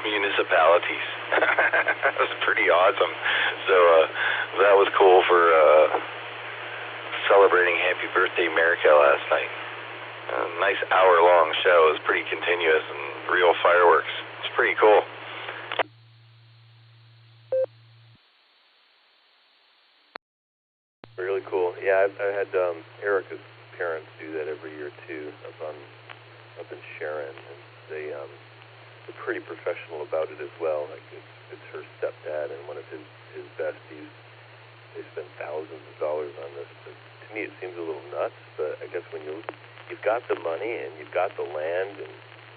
municipalities. That was pretty awesome. So that was cool for celebrating Happy Birthday America last night. A nice hour-long show. It was pretty continuous and real fireworks. It's pretty cool. Really cool. Yeah, I had Erica's parents do that every year too, up in Sharon, and they're pretty professional about it as well. Like it's her stepdad and one of his besties. They spend thousands of dollars on this. But to me, it seems a little nuts. But I guess when you've got the money and you've got the land and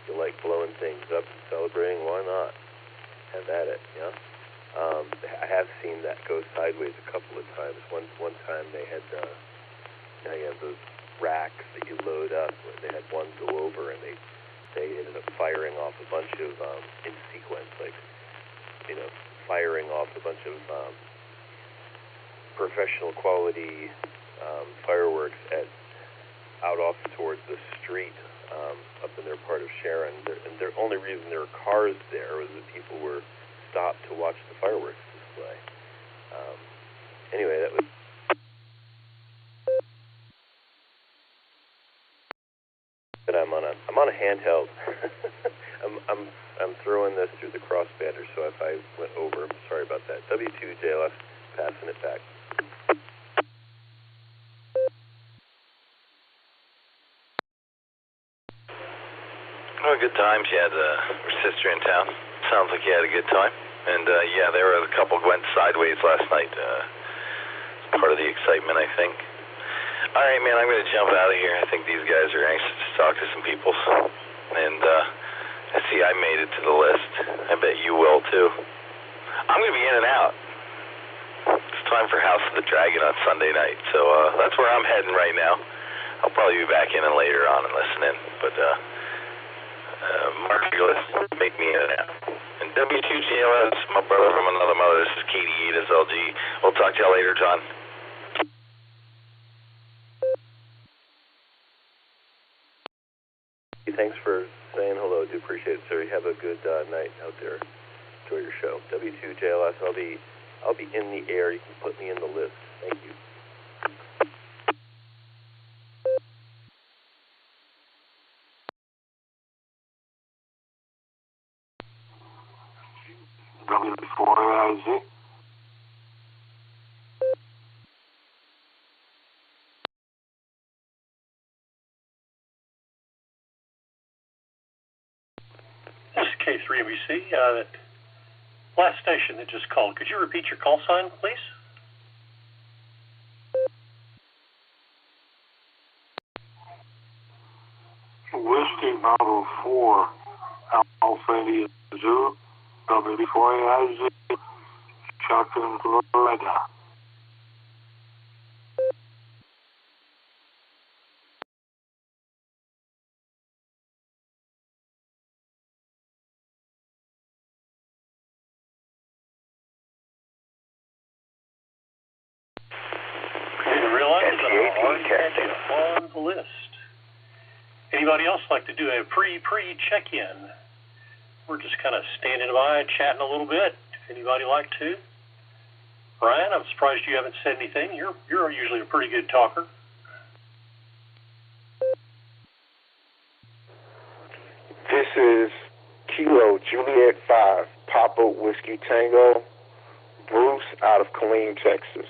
you like blowing things up and celebrating, why not? Have at it, yeah. I have seen that go sideways a couple of times. One time they had you have those racks that you load up. Where they had one go over and they ended up firing off a bunch of in sequence, like firing off a bunch of professional quality fireworks out off towards the street up in their part of Sharon. And the only reason there were cars there was that people were stopped to watch the fireworks display. Anyway, that was. But I'm on a handheld. I'm throwing this through the crossbander, so if I went over, I'm sorry about that. W2JLS, passing it back. Oh, good times. You had her sister in town. Sounds like you had a good time. And, yeah, there were a couple went sideways last night. Part of the excitement, I think. All right, man, I'm going to jump out of here. I think these guys are anxious to talk to some people. And I see I made it to the list. I bet you will, too. I'm going to be in and out. It's time for House of the Dragon on Sunday night. So that's where I'm heading right now. I'll probably be back in and later on and listen in. But mark your list. Make me in and out. And W2GLS, my brother from another mother. This is KD8SLG. We'll talk to y'all later, John. Thanks for saying hello. Do appreciate it, sir. You have a good night out there. Enjoy your show. W2JLS, I'll be in the air. You can put me in the list. Thank you. W4IZ. This is K3NBC. That last station that just called, could you repeat your call sign, please? Whiskey Bravo 4, Alpha India Zulu, W4IZ, Shotgun Florida. On the list. Anybody else like to do a pre-check-in? We're just kind of standing by, chatting a little bit. If anybody like to. Brian, I'm surprised you haven't said anything. You're usually a pretty good talker. This is Kilo Juliet 5, Papa Whiskey Tango, Bruce out of Killeen, Texas.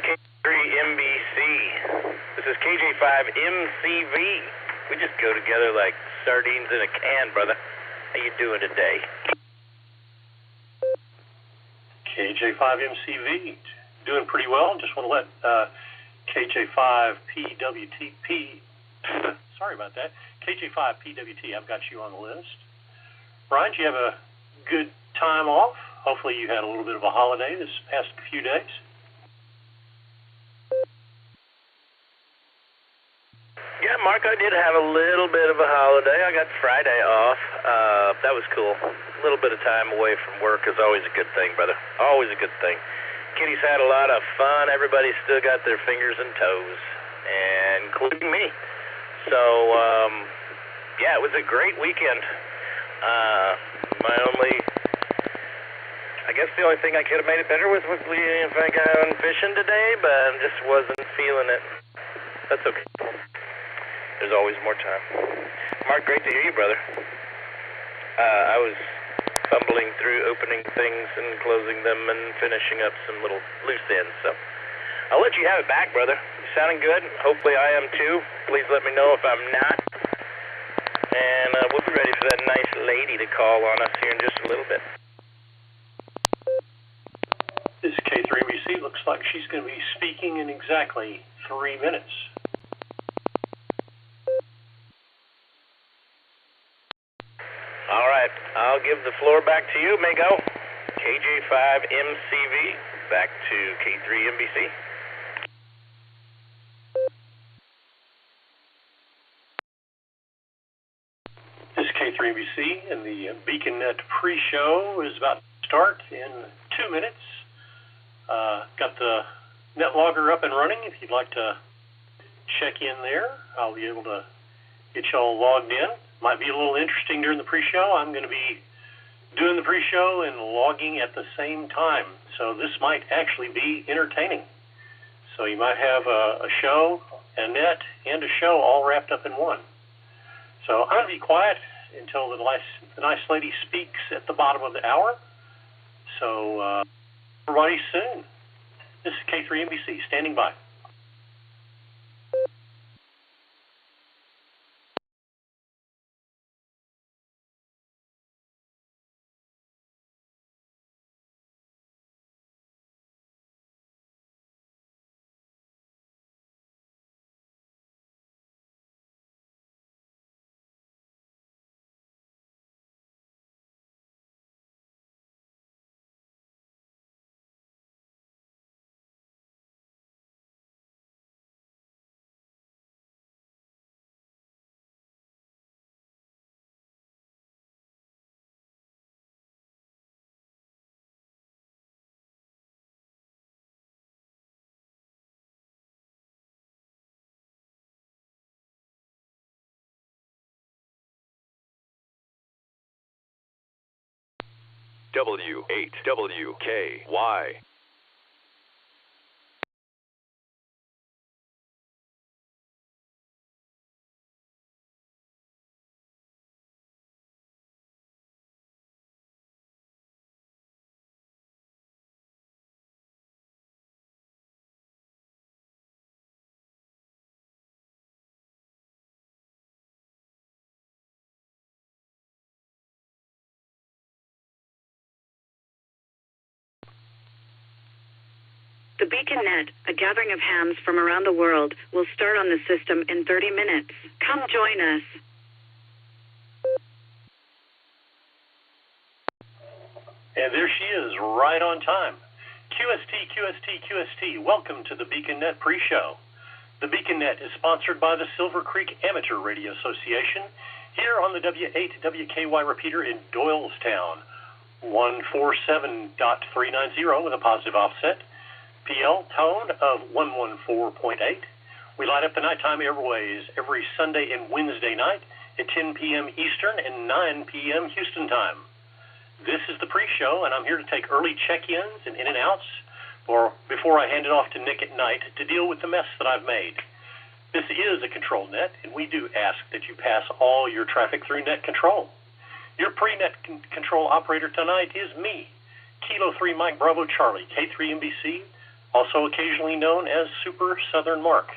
K3NBC. This is KJ5MCV. We just go together like sardines in a can, brother. How you doing today? KJ5MCV. Doing pretty well. Just want to let KJ5PWTP, sorry about that, KJ5PWT, I've got you on the list. Brian, did you have a good time off? Hopefully you had a little bit of a holiday this past few days. Yeah, Mark, I did have a little bit of a holiday. I got Friday off. That was cool. A little bit of time away from work is always a good thing, brother. Always a good thing. Kitty's had a lot of fun. Everybody still got their fingers and toes, and including me. So, yeah, it was a great weekend. I guess the only thing I could have made it better with was if I got fishing today, but I just wasn't feeling it. That's okay. There's always more time. Mark, great to hear you, brother. I was fumbling through opening things and closing them and finishing up some little loose ends, so I'll let you have it back, brother. You're sounding good. Hopefully I am too. Please let me know if I'm not. And we'll be ready for that nice lady to call on us here in just a little bit. This is K3ABC. Looks like she's going to be speaking in exactly 3 minutes. All right, I'll give the floor back to you, Mago. KJ5MCV, back to K3NBC. This is K3NBC, and the Beacon Net pre-show is about to start in 2 minutes. Got the net logger up and running. If you'd like to check in there, I'll be able to get y'all logged in. Might be a little interesting during the pre-show. I'm going to be doing the pre-show and logging at the same time, so this might actually be entertaining. So you might have a show, a net, and a show all wrapped up in one. So I'm going to be quiet until the nice lady speaks at the bottom of the hour. So everybody soon. This is K3NBC, standing by. W8WKY. The Beacon Net, a gathering of hams from around the world, will start on the system in 30 minutes. Come join us. And there she is, right on time. QST, welcome to the Beacon Net pre-show. The Beacon Net is sponsored by the Silvercreek Amateur Radio Association here on the W8WKY repeater in Doylestown, 147.390 with a positive offset. PL tone of 114.8. We light up the nighttime airways every Sunday and Wednesday night at 10 p.m. Eastern and 9 p.m. Houston time. This is the pre-show, and I'm here to take early check-ins and in-and-outs before I hand it off to Nick at Nite to deal with the mess that I've made. This is a control net, and we do ask that you pass all your traffic through net control. Your pre-net control operator tonight is me, Kilo 3 Mike Bravo Charlie, K3NBC, also occasionally known as Super Southern Mark.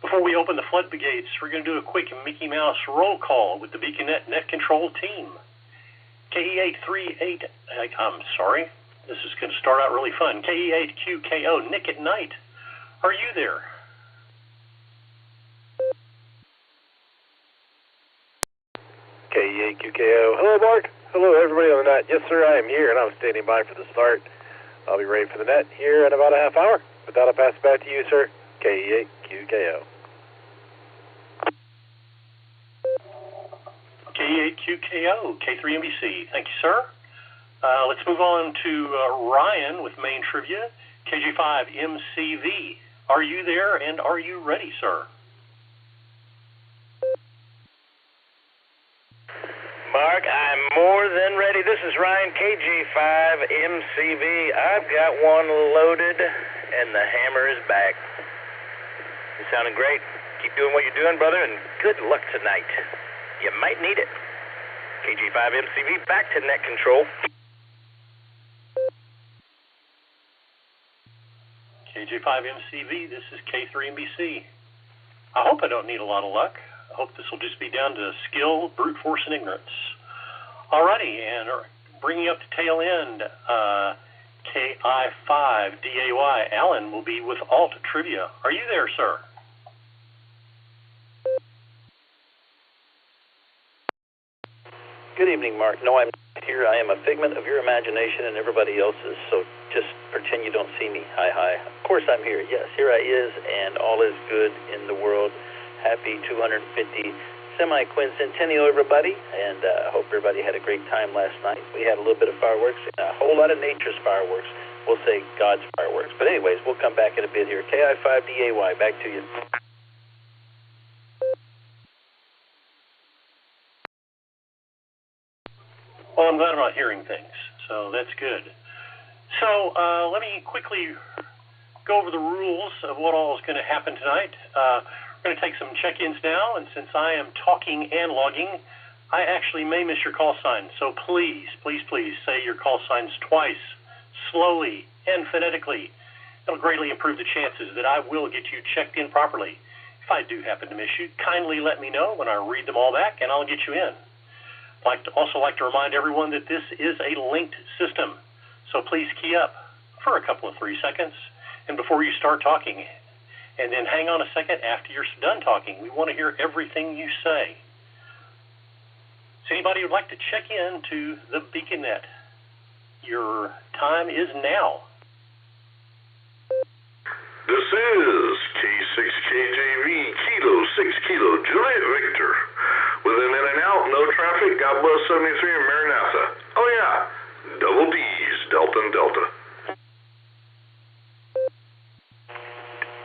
Before we open the floodgates, we're going to do a quick Mickey Mouse roll call with the Beacon Net Net Control team. KE838, I'm sorry, this is going to start out really fun. KE8QKO, Nick at Night, are you there? KE8QKO, hello Mark, hello everybody on the net. Yes sir, I am here and I'm standing by for the start. I'll be ready for the net here in about a half hour. With that, I'll pass it back to you, sir. KE8QKO. 88QKO, K3MBC. Thank you, sir. Let's move on to Ryan with main trivia, KG5MCV. Are you there, and are you ready, sir? Mark, I'm more than ready. This is Ryan, KG5MCV. I've got one loaded, and the hammer is back. You're sounding great. Keep doing what you're doing, brother, and good luck tonight. You might need it. KG5MCV, back to net control. KG5MCV, this is K3MBC. I hope I don't need a lot of luck. I hope this will just be down to skill, brute force, and ignorance. Alrighty, and bringing up the tail end, KI5DAY, Alan will be with Alt Trivia. Are you there, sir? Good evening, Mark. No, I'm not here. I am a figment of your imagination and everybody else's, so just pretend you don't see me. Hi, hi. Of course I'm here. Yes, here I is, and all is good in the world. Happy 250 semi-quincentennial, everybody, and I hope everybody had a great time last night. We had a little bit of fireworks, and a whole lot of nature's fireworks. We'll say God's fireworks. But anyways, we'll come back in a bit here. KI5DAY, back to you. Well, I'm glad I'm not hearing things, so that's good. So let me quickly go over the rules of what all is going to happen tonight. We're going to take some check-ins now, and since I am talking and logging, I actually may miss your call sign. So please, please, please say your call signs twice, slowly and phonetically. It'll greatly improve the chances that I will get you checked in properly. If I do happen to miss you, kindly let me know when I read them all back, and I'll get you in. I'd also like to remind everyone that this is a linked system, so please key up for a couple of 3 seconds and before you start talking. And then hang on a second after you're done talking. We want to hear everything you say. So anybody who'd like to check in to the Beacon Net, your time is now. This is K6KJV, Kilo 6 Kilo, Juliet Victor. With an in and out, no traffic, God bless 73 in Maranatha. Oh yeah, double D's, Delta and Delta.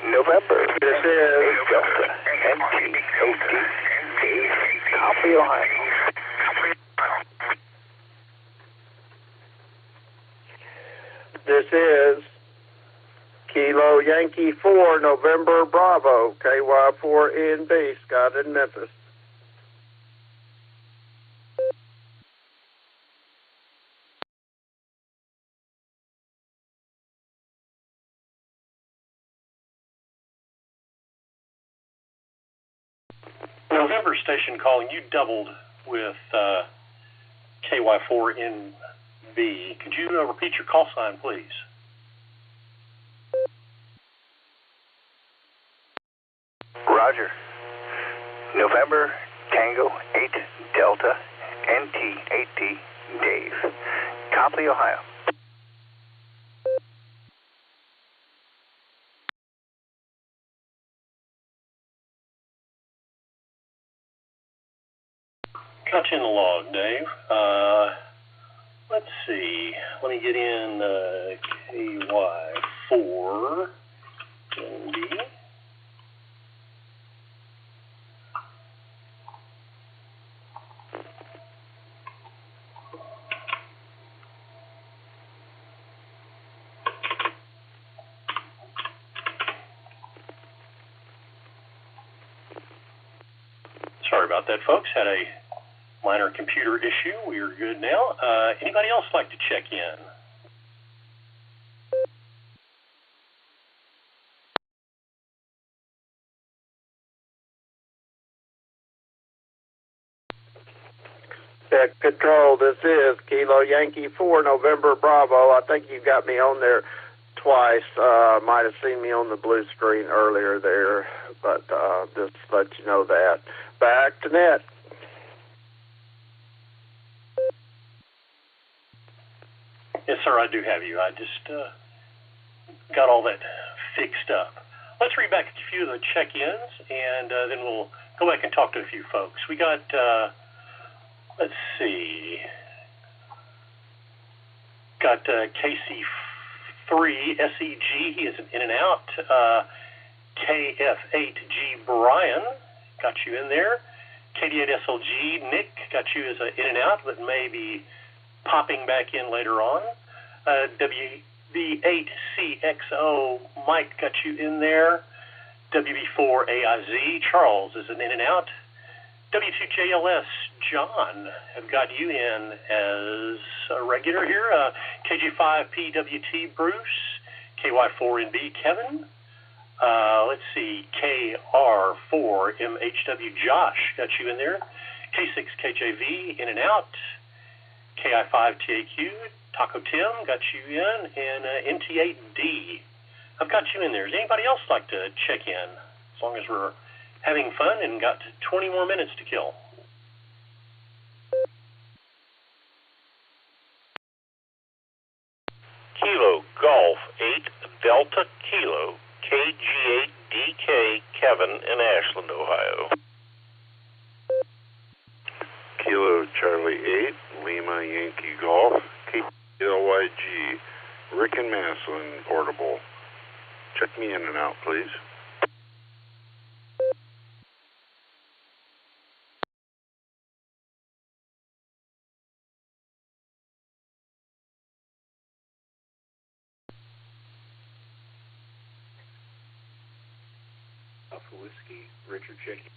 November, this is Delta, NT, copy Ohio. This is Kilo Yankee 4, November Bravo, KY4NB, Scott in Memphis. November station calling, you doubled with KY4NB. Could you repeat your call sign, please? Roger. November, Tango, 8, Delta, NT, 8D, Dave. Copley, Ohio. Got you in the log, Dave. Let's see. Let me get in KY4 NB. Sorry about that, folks. Had a minor computer issue. We are good now. Anybody else like to check in? Tech Control, this is Kilo Yankee 4, November Bravo. I think you got me on there twice. Might have seen me on the blue screen earlier there, but just to let you know that. Back to net. Yes, sir, I do have you. I just got all that fixed up. Let's read back a few of the check-ins, and then we'll go back and talk to a few folks. We got Let's see. Got KC3 SEG. He is an in and out. KF8G Brian, got you in there. KD8SLG Nick, got you as an in and out, but maybe popping back in later on. WB8CXO Mike, got you in there. WB4AIZ Charles is an in and out. W2JLS John, have got you in as a regular here. KG5PWT Bruce, KY4NB Kevin. Let's see, KR4MHW Josh, got you in there. K6KJV in and out. KI5TAQ Taco Tim, got you in. And NT8D, I've got you in there. Does anybody else like to check in? As long as we're having fun and got 20 more minutes to kill. Kilo Golf 8 Delta Kilo KG8DK Kevin in Ashland, Ohio. Kilo Charlie 8 Lima Yankee Golf KLYG Rick and Maslin Portable. Check me in and out, please. Alpha Whiskey, Richard checking.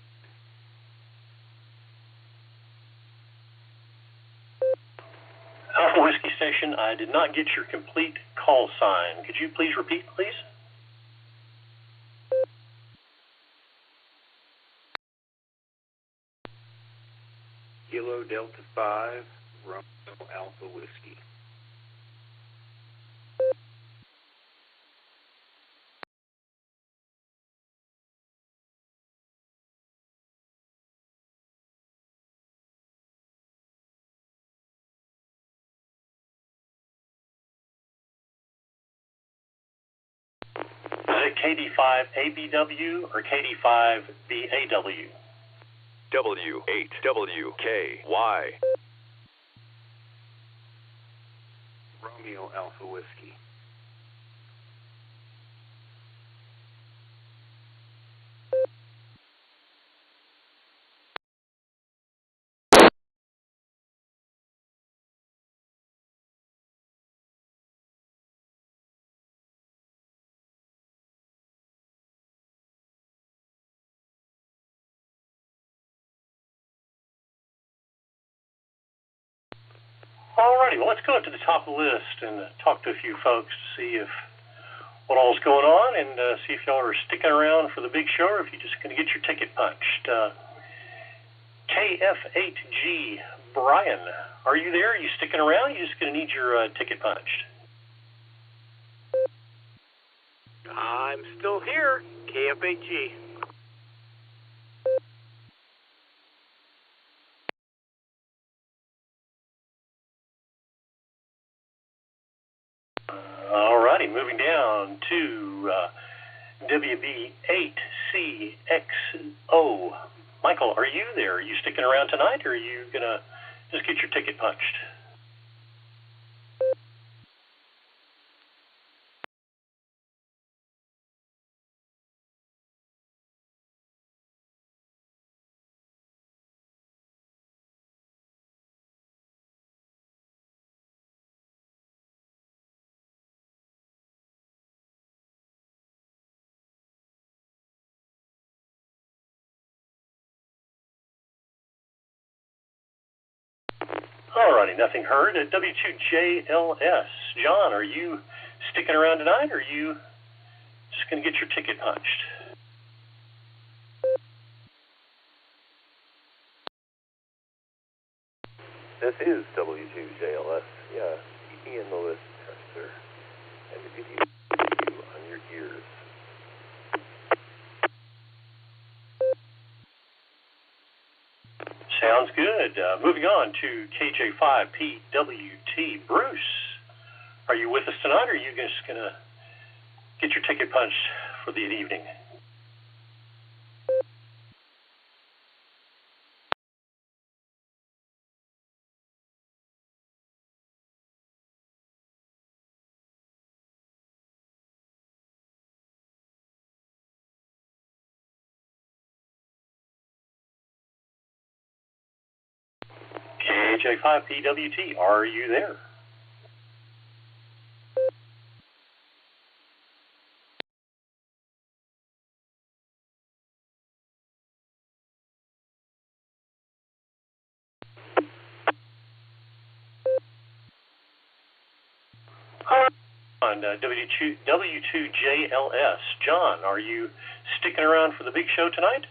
Alpha Whiskey Station, I did not get your complete call sign. Could you please repeat, please? Kilo Delta 5, Romeo Alpha Whiskey. KD5ABW or KD5BAW? W8WKY. Romeo Alpha Whiskey. Alrighty, well, let's go up to the top of the list and talk to a few folks to see if what all's going on and see if y'all are sticking around for the big show or if you're just going to get your ticket punched. KF8G Brian, are you there? Are you sticking around? You're just going to need your ticket punched. I'm still here, KF8G. Alrighty, moving down to WB8CXO. Michael, are you there? Are you sticking around tonight, or are you going to just get your ticket punched? Alrighty, nothing heard. W2JLS. John, are you sticking around tonight, or are you just going to get your ticket punched? This is W2JLS. Yeah, keep me in the list, sir. And to give you on your ears. Sounds good. Moving on to KJ5PWT. Bruce, are you with us tonight, or are you just going to get your ticket punched for the evening? Mini J5 PWT, are you there? On W2JLS, John, are you sticking around for the big show tonight?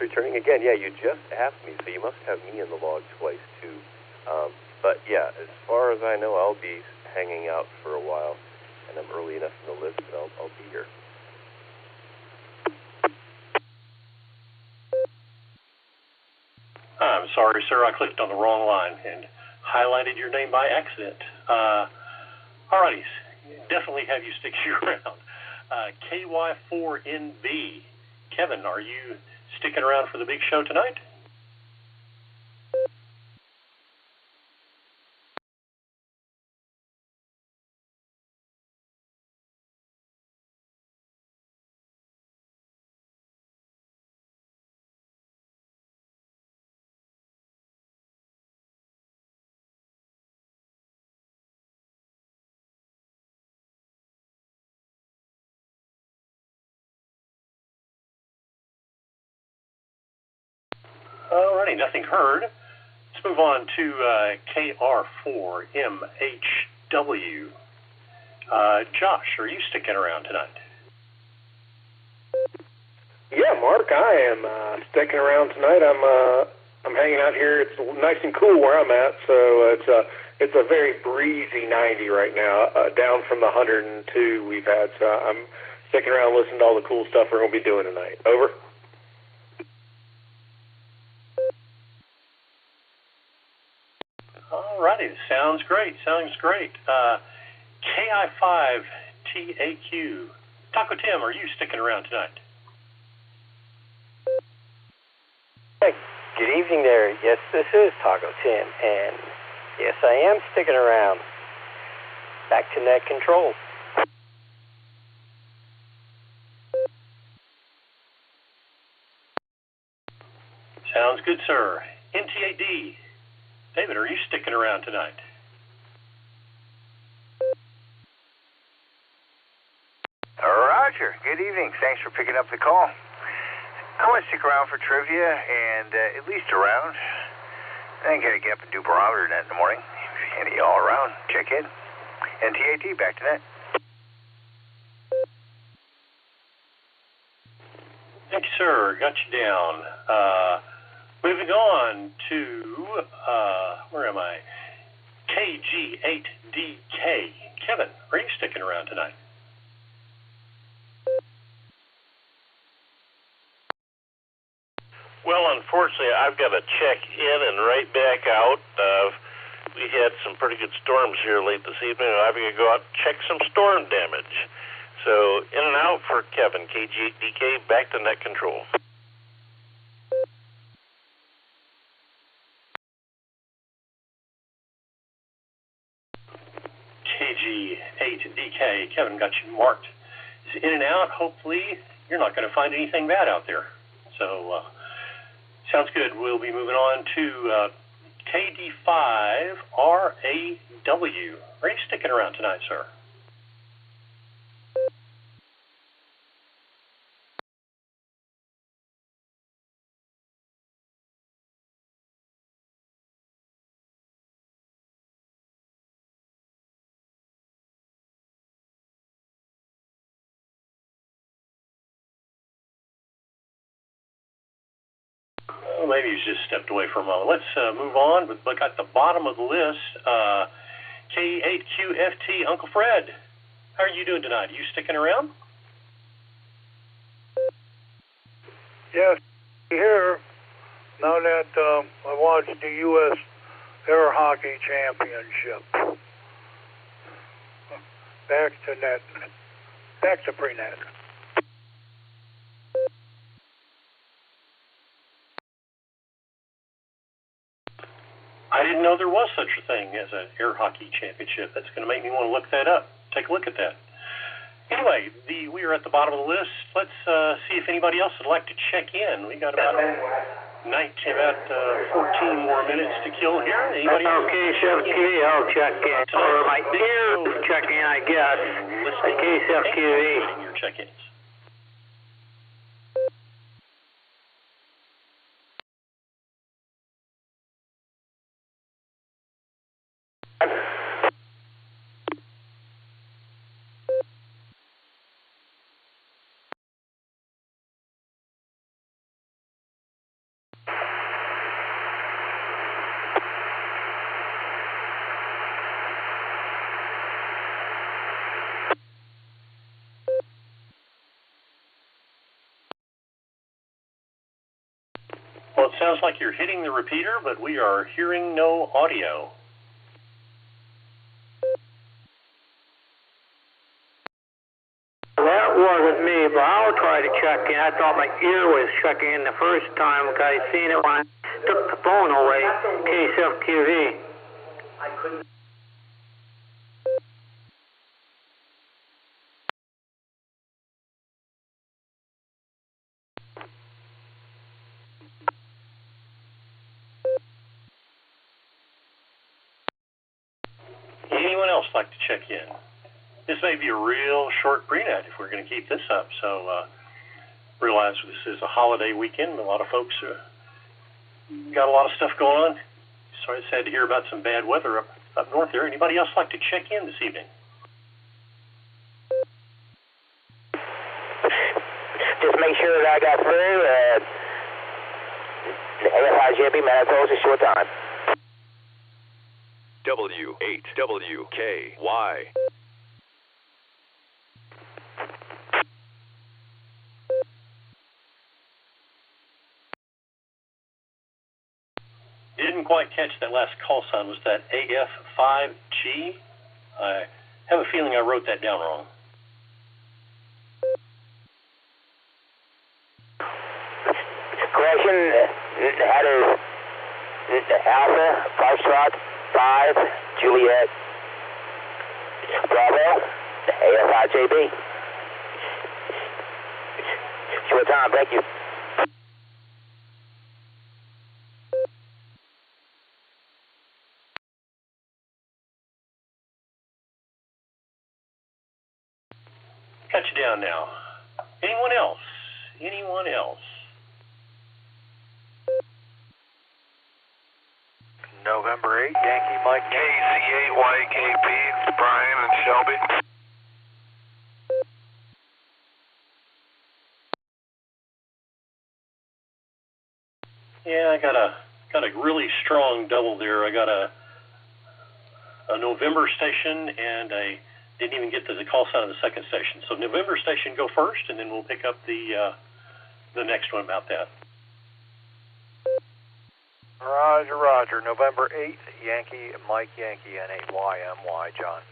Returning again, yeah, you just asked me, so you must have me in the log twice, too. But, yeah, as far as I know, I'll be hanging out for a while, and I'm early enough in the list that I'll be here. I'm sorry, sir, I clicked on the wrong line and highlighted your name by accident. Alrighty, definitely have you stick around. KY4NB, Kevin, are you sticking around for the big show tonight? Alrighty, nothing heard. Let's move on to KR4MHW. Josh, are you sticking around tonight? Yeah, Mark, I am sticking around tonight. I'm hanging out here. It's nice and cool where I'm at, so it's a very breezy 90 right now, down from the 102 we've had. So I'm sticking around, listening to all the cool stuff we're going to be doing tonight. Over. Alrighty, sounds great. KI5TAQ. Taco Tim, are you sticking around tonight? Hey, good evening there. Yes, this is Taco Tim, and yes, I am sticking around. Back to net control. Sounds good, sir. NTAD. David, are you sticking around tonight? Roger. Good evening. Thanks for picking up the call. I want to stick around for trivia and at least around. Then gotta get up and do Barometer Net in the morning. Handy all around. Check in. NTAT, back to net. Thank you, sir. Got you down. Moving on to, where am I? KG8DK. Kevin, are you sticking around tonight? Well, unfortunately, I've got to check in and right back out. We had some pretty good storms here late this evening. I'm going to go out and check some storm damage. So, in and out for Kevin, KG8DK, back to net control. KG8DK, Kevin got you marked. It's in and out. Hopefully, you're not going to find anything bad out there. So, sounds good. We'll be moving on to KD5RAW. Are you sticking around tonight, sir? Well, maybe he's just stepped away for a moment. Let's move on. But look at the bottom of the list, K8QFT, Uncle Fred. How are you doing tonight? Are you sticking around? Yes, here. Now that I watched the U.S. Air Hockey Championship. Back to net. Back to pre-net. I didn't know there was such a thing as an air hockey championship. That's going to make me want to look that up. Take a look at that. Anyway, we are at the bottom of the list. Let's see if anybody else would like to check in. We got about 14 more minutes to kill here. Anybody else? KSFQ, I'll check in. Or my ears check in, I guess. KSFQV. Your check-ins. Well, it sounds like you're hitting the repeater, but we are hearing no audio. That wasn't me, but I'll try to check in. I thought my ear was checking in the first time because I seen it when I took the phone away. KSFQV. I couldn't. Anyone else like to check in? This may be a real short prenet if we're going to keep this up. So realize this is a holiday weekend. A lot of folks got a lot of stuff going on. Sorry, sad to hear about some bad weather up north there. Anybody else like to check in this evening? Just make sure that I got through. AFIJB, man, it's always a short time. W8WKY. Didn't quite catch that last call sign. Was that AF5G? I have a feeling I wrote that down wrong. Correction, that is Alpha, Foxtrot, 5, Juliet, Bravo, AFIJB. Short time, thank you. Got you down now. Anyone else? Anyone else? November 8, Yankee Mike. KC8YKP, Brian and Shelby. Yeah, I got a really strong double there. I got a November station and didn't even get to the call sign of the second station. So November station go first, and then we'll pick up the next one about that. Roger, Roger. November 8th, Yankee, Mike Yankee, N8YMY, John.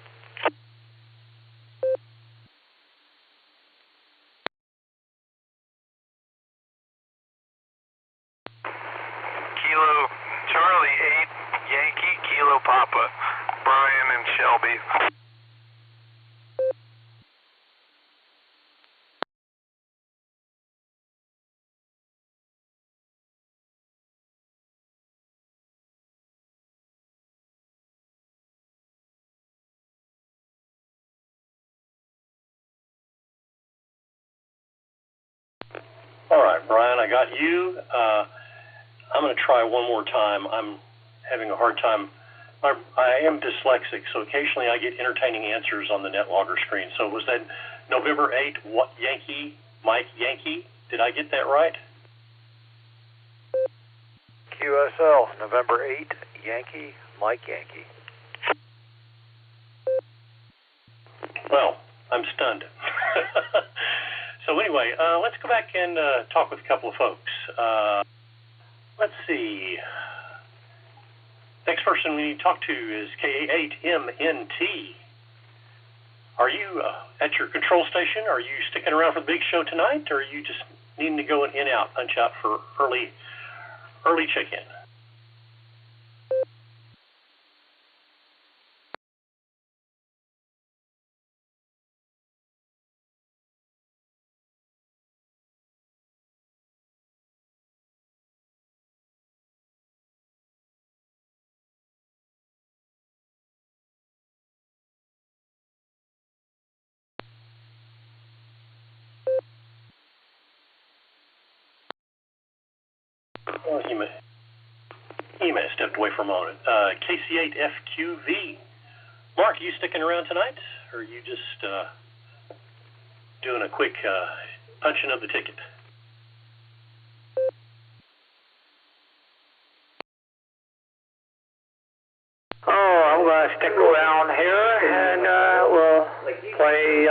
Kilo Charlie 8, Yankee, Kilo Papa, Brian and Shelby. All right, Brian, I got you. I'm going to try one more time. I'm having a hard time. I am dyslexic, so occasionally I get entertaining answers on the NetLogger screen. So was that November 8, what, Yankee, Mike Yankee? Did I get that right? QSL, November 8, Yankee, Mike Yankee. Well, I'm stunned. So anyway, let's go back and talk with a couple of folks. Let's see. Next person we need to talk to is K8MNT. Are you at your control station? Are you sticking around for the big show tonight, or are you just needing to go in and out, punch out for early check-in? Well, he may have stepped away for a moment. KC8FQV. Mark, are you sticking around tonight, or are you just doing a quick punching of the ticket? Oh, I'm going to stick around here, and we'll play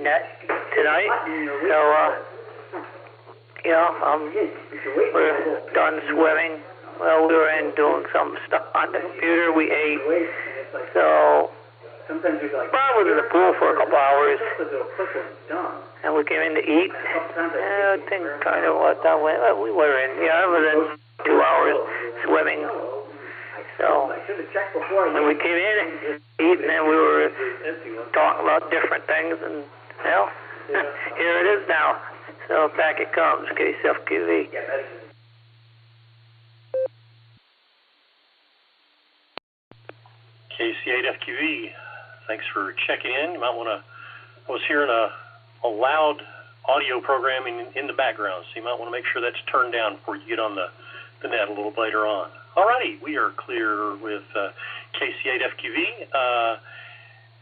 net tonight. So, we're done swimming. Well, we were in doing some stuff on the computer. We ate. So, Bob was in the pool for a couple hours, and we came in to eat. I think kind of what that went. We were in, it was in 2 hours swimming. So, when we came in and eat, and then we were talking about different things, and, here it is now. So, back it comes, KCFQV. KC8FQV, thanks for checking in. You might want to, I was hearing a loud audio programming in the background, so you might want to make sure that's turned down before you get on the net a little later on. Alrighty, we are clear with KC8FQV.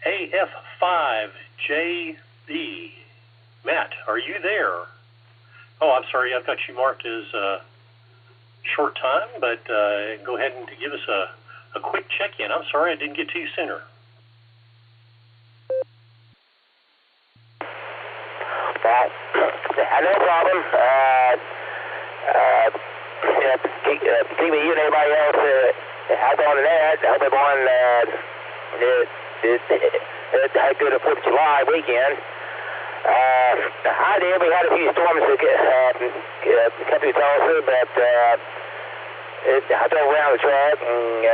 AF5JB. Matt, are you there? Oh, I'm sorry, I've got you marked as short time, but go ahead and give us a quick check-in. I'm sorry I didn't get to you sooner. No problem. Keep you and everybody else out on the net. I hope everyone had a good 4th of July weekend. I did. We had a few storms that come through Tulsa, but I drove around the track and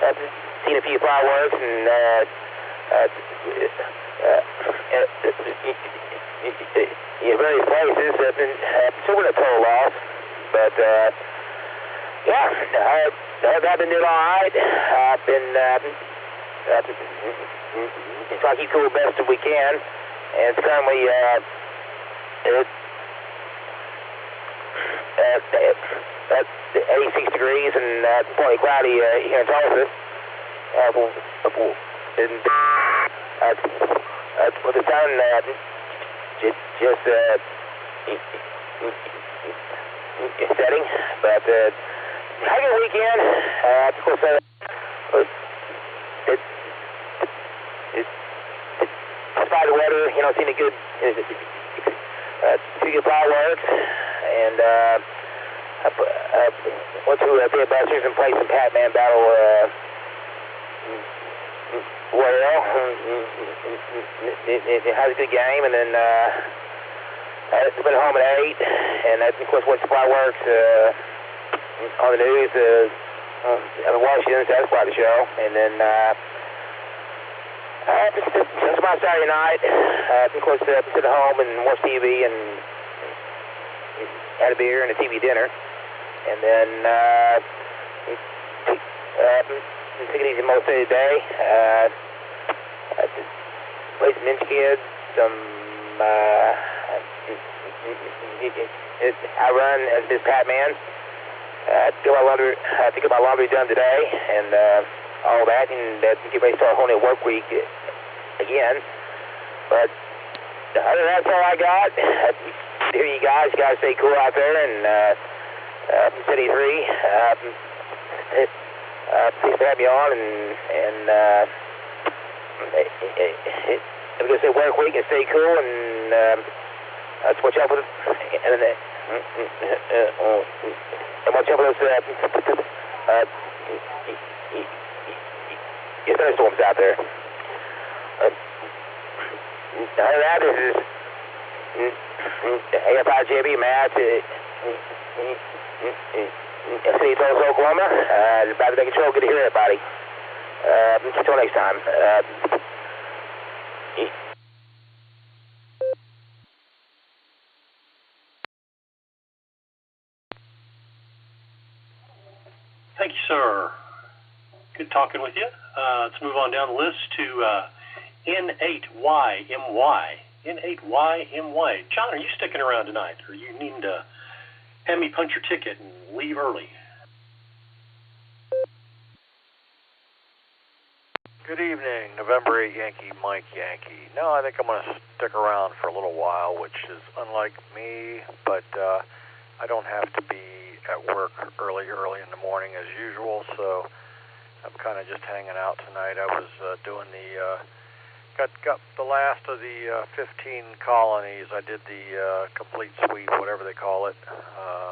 I've seen a few fireworks and various places. I've been sort of total loss, but I've been doing all right. I've been trying to keep cool best as we can, and it's currently 86 degrees and partly cloudy here in Tulsa. With the sun just setting, but had a good weekend. Of course, despite the weather, seen a good, pretty good fireworks, and went to Big Busters and played some Pac-Man Battle Royale. It had a good game, and then went home at 8, and of course watched the fireworks on the news in Washington, so that was quite the show, and then just my Saturday night, of course sit at home and watch TV and had a beer and a TV dinner, and then took it easy most of the day. Played some Ninja Kids, some I run as Miss Pac-Man. To get my laundry done today, and all that, and get ready to start a whole new work week again. But other than that's all I got. Here you guys stay cool out there, and City 3. Please have me on, and I'm going to say work week and stay cool, and let's watch out for the and watch out for those thunderstorms out there. That is AF5JB Matt, City Tulsa, Oklahoma. About to take control. Good to hear everybody. Until next time. Thank you, sir. Good talking with you. Let's move on down the list to N8YMY. N8YMY. John, are you sticking around tonight? Or are you needing to have me punch your ticket and leave early. Good evening, November 8 Yankee, Mike Yankee. No, I think I'm going to stick around for a little while, which is unlike me, but I don't have to be at work early in the morning as usual, so I'm kind of just hanging out tonight. I was doing got the last of the 15 colonies. I did the complete sweep, whatever they call it.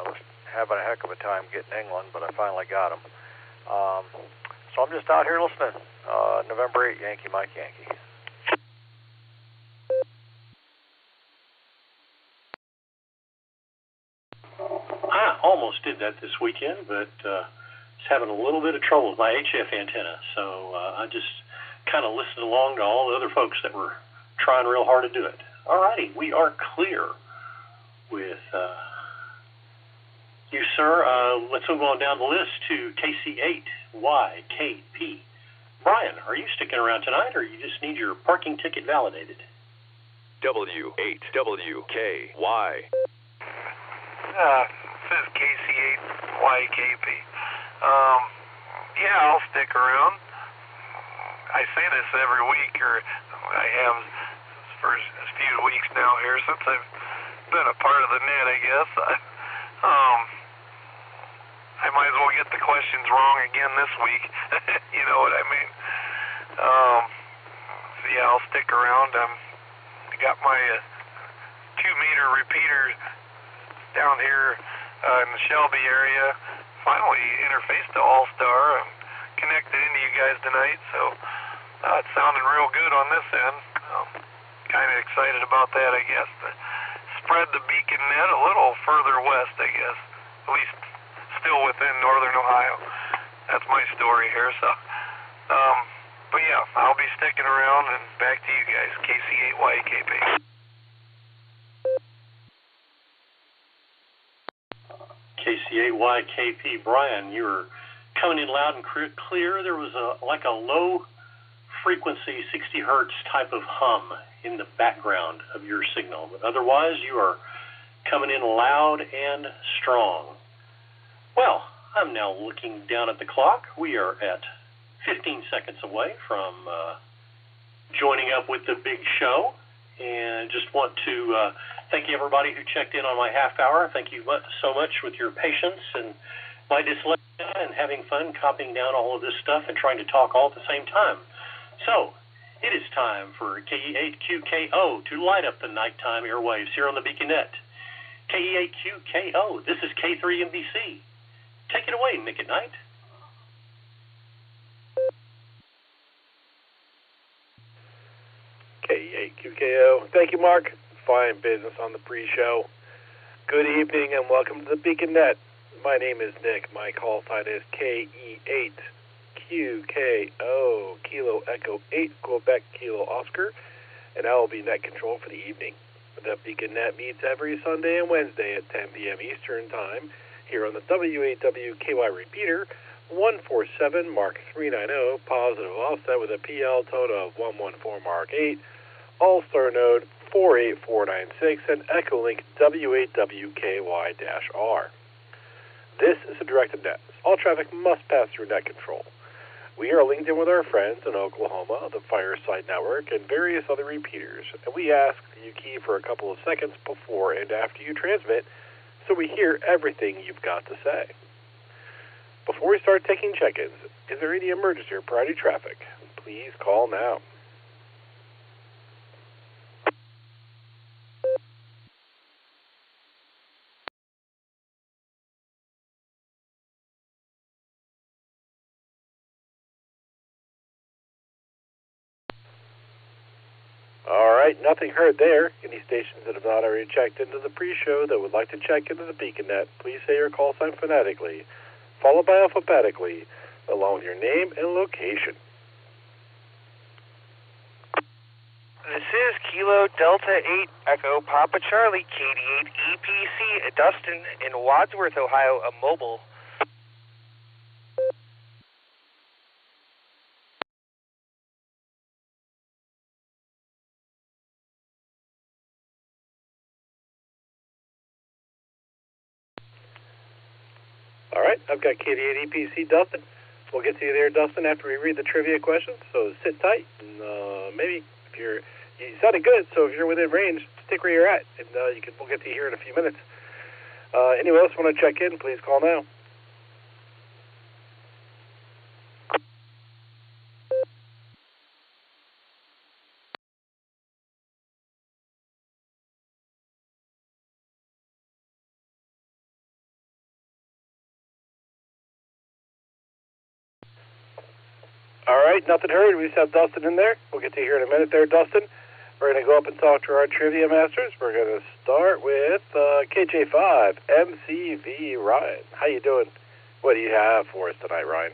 Was having a heck of a time getting England, but I finally got them. So I'm just out here listening. November 8, Yankee, Mike Yankee. I almost did that this weekend, but was having a little bit of trouble with my HF antenna, so I just kind of listened along to all the other folks that were trying real hard to do it. All righty, we are clear with you, sir. Let's move on down the list to KC8YKP. Brian, are you sticking around tonight, or you just need your parking ticket validated? W8WKY. Says KC8YKP. Yeah, I'll stick around. I say this every week, or I have for a few weeks now here since I've been a part of the net, I guess. I might as well get the questions wrong again this week. You know what I mean? So yeah, I'll stick around. I got my 2-meter repeater down here in the Shelby area. Finally interfaced to Allstar and connected into you guys tonight, so it's sounding real good on this end. Kind of excited about that, I guess. Spread the beacon net a little further west, I guess. At least still within northern Ohio. That's my story here, so. But yeah, I'll be sticking around, and back to you guys, KC8YKP. KC8YKP, Brian, you were coming in loud and clear. There was like a low frequency 60 hertz type of hum in the background of your signal, but otherwise you are coming in loud and strong. Well, I'm now looking down at the clock. We are at 15 seconds away from joining up with the big show, and just want to thank everybody who checked in on my half hour. Thank you so much with your patience and my dyslexia and having fun copying down all of this stuff and trying to talk all at the same time. So, it is time for KE8QKO to light up the nighttime airwaves here on the Beacon Net. KE8QKO, this is K3MBC. Take it away, Nick at Night. KE8QKO. Thank you, Mark. Fine business on the pre-show. Good evening and welcome to the Beacon Net. My name is Nick. My call sign is KE8QKO, Kilo Echo 8, Quebec Kilo Oscar, and I will be net control for the evening. The Beacon Net meets every Sunday and Wednesday at 10 p.m. Eastern Time here on the W8WKY repeater, 147 Mark 390, positive offset with a PL tone of 114 Mark 8, Allstar Node 48496, and EchoLink W8WKY-R. This is a directed net. All traffic must pass through net control. We are linked in with our friends in Oklahoma, the Fireside Network, and various other repeaters, and we ask that you key for a couple of seconds before and after you transmit so we hear everything you've got to say. Before we start taking check-ins, is there any emergency or priority traffic? Please call now. All right, nothing heard there. Any stations that have not already checked into the pre-show that would like to check into the Beacon Net, please say your call sign phonetically, followed by alphabetically, along with your name and location. This is Kilo Delta 8 Echo Papa Charlie KD8 EPC at Dustin in Wadsworth, Ohio, a mobile. right, I've got KD8 EPC Dustin. We'll get to you there, Dustin, after we read the trivia questions. So sit tight, and maybe if you sounded good, so if you're within range, stick where you're at, and we'll get to you here in a few minutes. Anyone else want to check in, please call now. All right, nothing heard. We just have Dustin in there. We'll get to you here in a minute there, Dustin. We're going to go up and talk to our trivia masters. We're going to start with KJ5 MCV Ryan. How you doing? What do you have for us tonight, Ryan?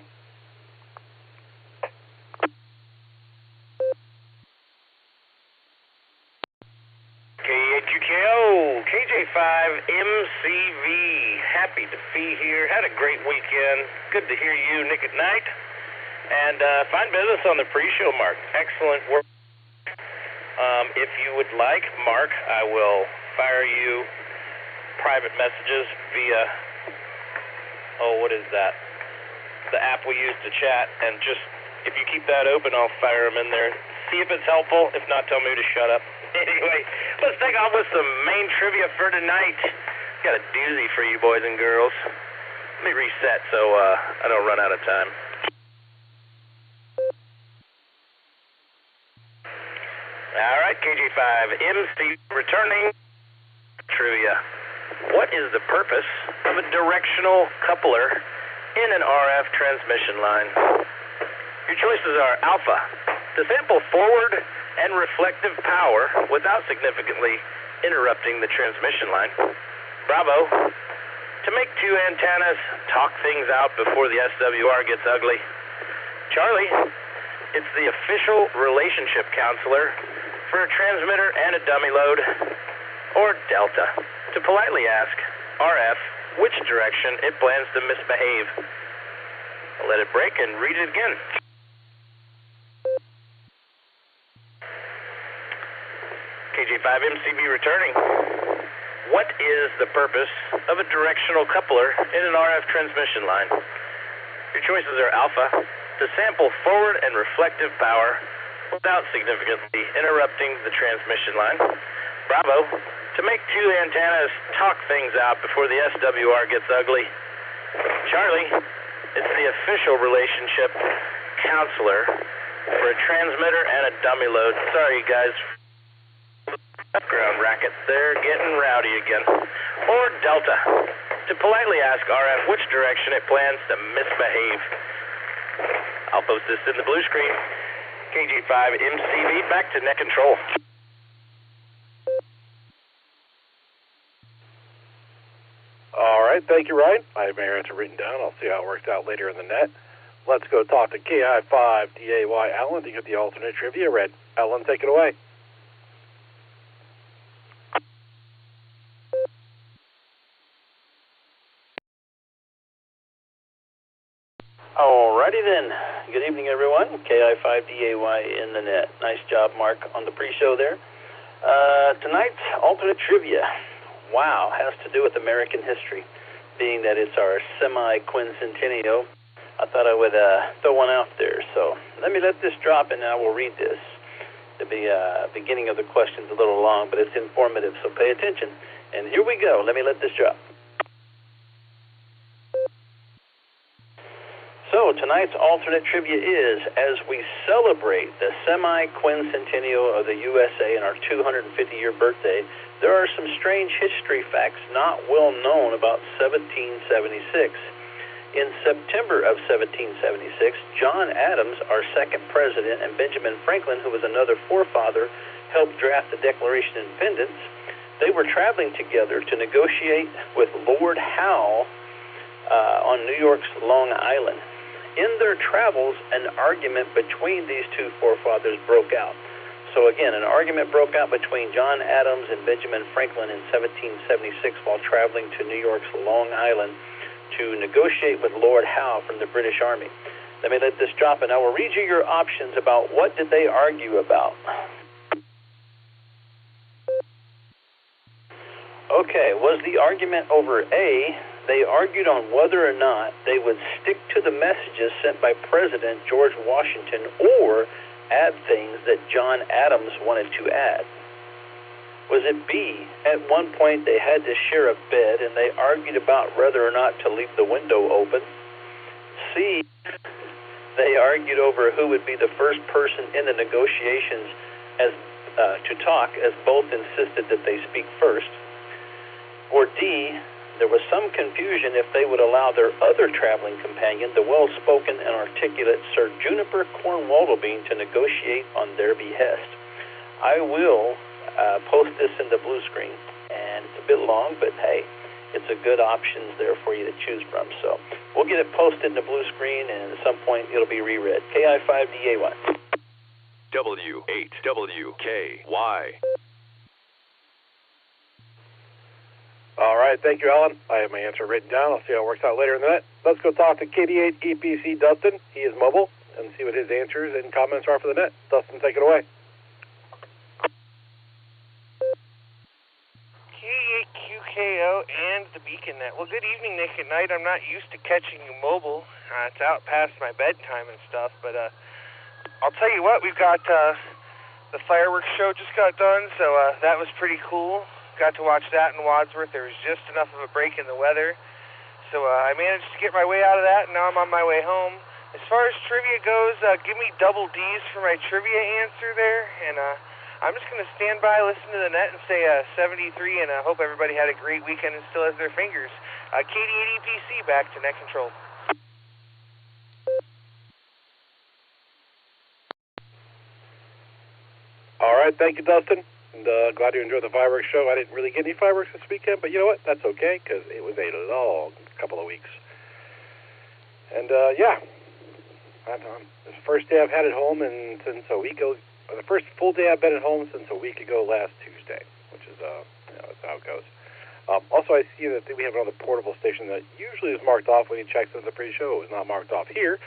KHUKO, KJ5 MCV. Happy to be here. Had a great weekend. Good to hear you, Nick at Night. And fine business on the pre-show, Mark. Excellent work. If you would like, Mark, I will fire you private messages via, what is that? The app we use to chat. And just, if you keep that open, I'll fire them in there. See if it's helpful. If not, tell me to shut up. Anyway, let's take off with some main trivia for tonight. Got a doozy for you boys and girls. Let me reset so I don't run out of time. All right, KJ5, MC returning trivia. What is the purpose of a directional coupler in an RF transmission line? Your choices are alpha, to sample forward and reflective power without significantly interrupting the transmission line. Bravo, to make two antennas talk things out before the SWR gets ugly. Charlie, it's the official relationship counselor for a transmitter and a dummy load. Or Delta, to politely ask RF which direction it plans to misbehave. Let it break and read it again. KJ5MCB returning. What is the purpose of a directional coupler in an RF transmission line? Your choices are alpha, to sample forward and reflective power without significantly interrupting the transmission line. Bravo, to make two antennas talk things out before the SWR gets ugly. Charlie, it's the official relationship counselor for a transmitter and a dummy load. Sorry, guys. Background racket. They're getting rowdy again. Or Delta, to politely ask RF which direction it plans to misbehave. I'll post this in the blue screen. KJ5 MCV, back to net control. All right, thank you, Ryan. I have my answer written down. I'll see how it works out later in the net. Let's go talk to KI5DAY Alan to get the alternate trivia read. Alan, take it away. Alrighty then. Good evening, everyone. KI5DAY in the net. Nice job, Mark, on the pre-show there. Tonight's alternate trivia, wow, has to do with American history. Being that it's our semi-quincentennial, I thought I would throw one out there. So let me let this drop, and I will read this. The beginning of the question's a little long, but it's informative, so pay attention. And here we go. Let me let this drop. So tonight's alternate trivia is, as we celebrate the semi-quincentennial of the USA and our 250-year birthday, there are some strange history facts not well known about 1776. In September of 1776, John Adams, our second president, and Benjamin Franklin, who was another forefather, helped draft the Declaration of Independence. They were traveling together to negotiate with Lord Howe on New York's Long Island. In their travels, an argument between these two forefathers broke out. So again, an argument broke out between John Adams and Benjamin Franklin in 1776 while traveling to New York's Long Island to negotiate with Lord Howe from the British Army. Let me let this drop, and I will read you your options about what did they argue about. Okay, was the argument over A, They argued on whether or not they would stick to the messages sent by President George Washington or add things that John Adams wanted to add. Was it B, at one point they had to share a bed and they argued about whether or not to leave the window open? C, they argued over who would be the first person in the negotiations to talk, as both insisted that they speak first? Or D, there was some confusion if they would allow their other traveling companion, the well-spoken and articulate Sir Juniper Cornwalderbein, to negotiate on their behest. I will post this in the blue screen, and it's a bit long, but hey, it's a good options there for you to choose from. So we'll get it posted in the blue screen, and at some point it'll be reread. KI5DAY. W8WKY. All right, thank you, Alan. I have my answer written down. I'll see how it works out later in the net. Let's go talk to KD8 EPC Dustin. He is mobile, and see what his answers and comments are for the net. Dustin, take it away. KD8QKO and the Beacon Net. Well, good evening, Nick at Night. I'm not used to catching you mobile. It's out past my bedtime and stuff, but I'll tell you what, we've got the fireworks show just got done, so that was pretty cool. Got to watch that in Wadsworth. There was just enough of a break in the weather, so I managed to get my way out of that, and now I'm on my way home. As far as trivia goes, give me double D's for my trivia answer there, and I'm just going to stand by, listen to the net, and say 73, and I hope everybody had a great weekend and still has their fingers. KD8EPC, back to net control. All right, thank you, Dustin. And glad you enjoyed the fireworks show. I didn't really get any fireworks this weekend, but you know what? That's okay, because it was a long couple of weeks. And, yeah, it's the first day I've had it home since a week ago. The first full day I've been at home since a week ago last Tuesday, which is, that's how it goes. Also, I see that we have another portable station that usually is marked off when he checks in the pre-show. It was not marked off here,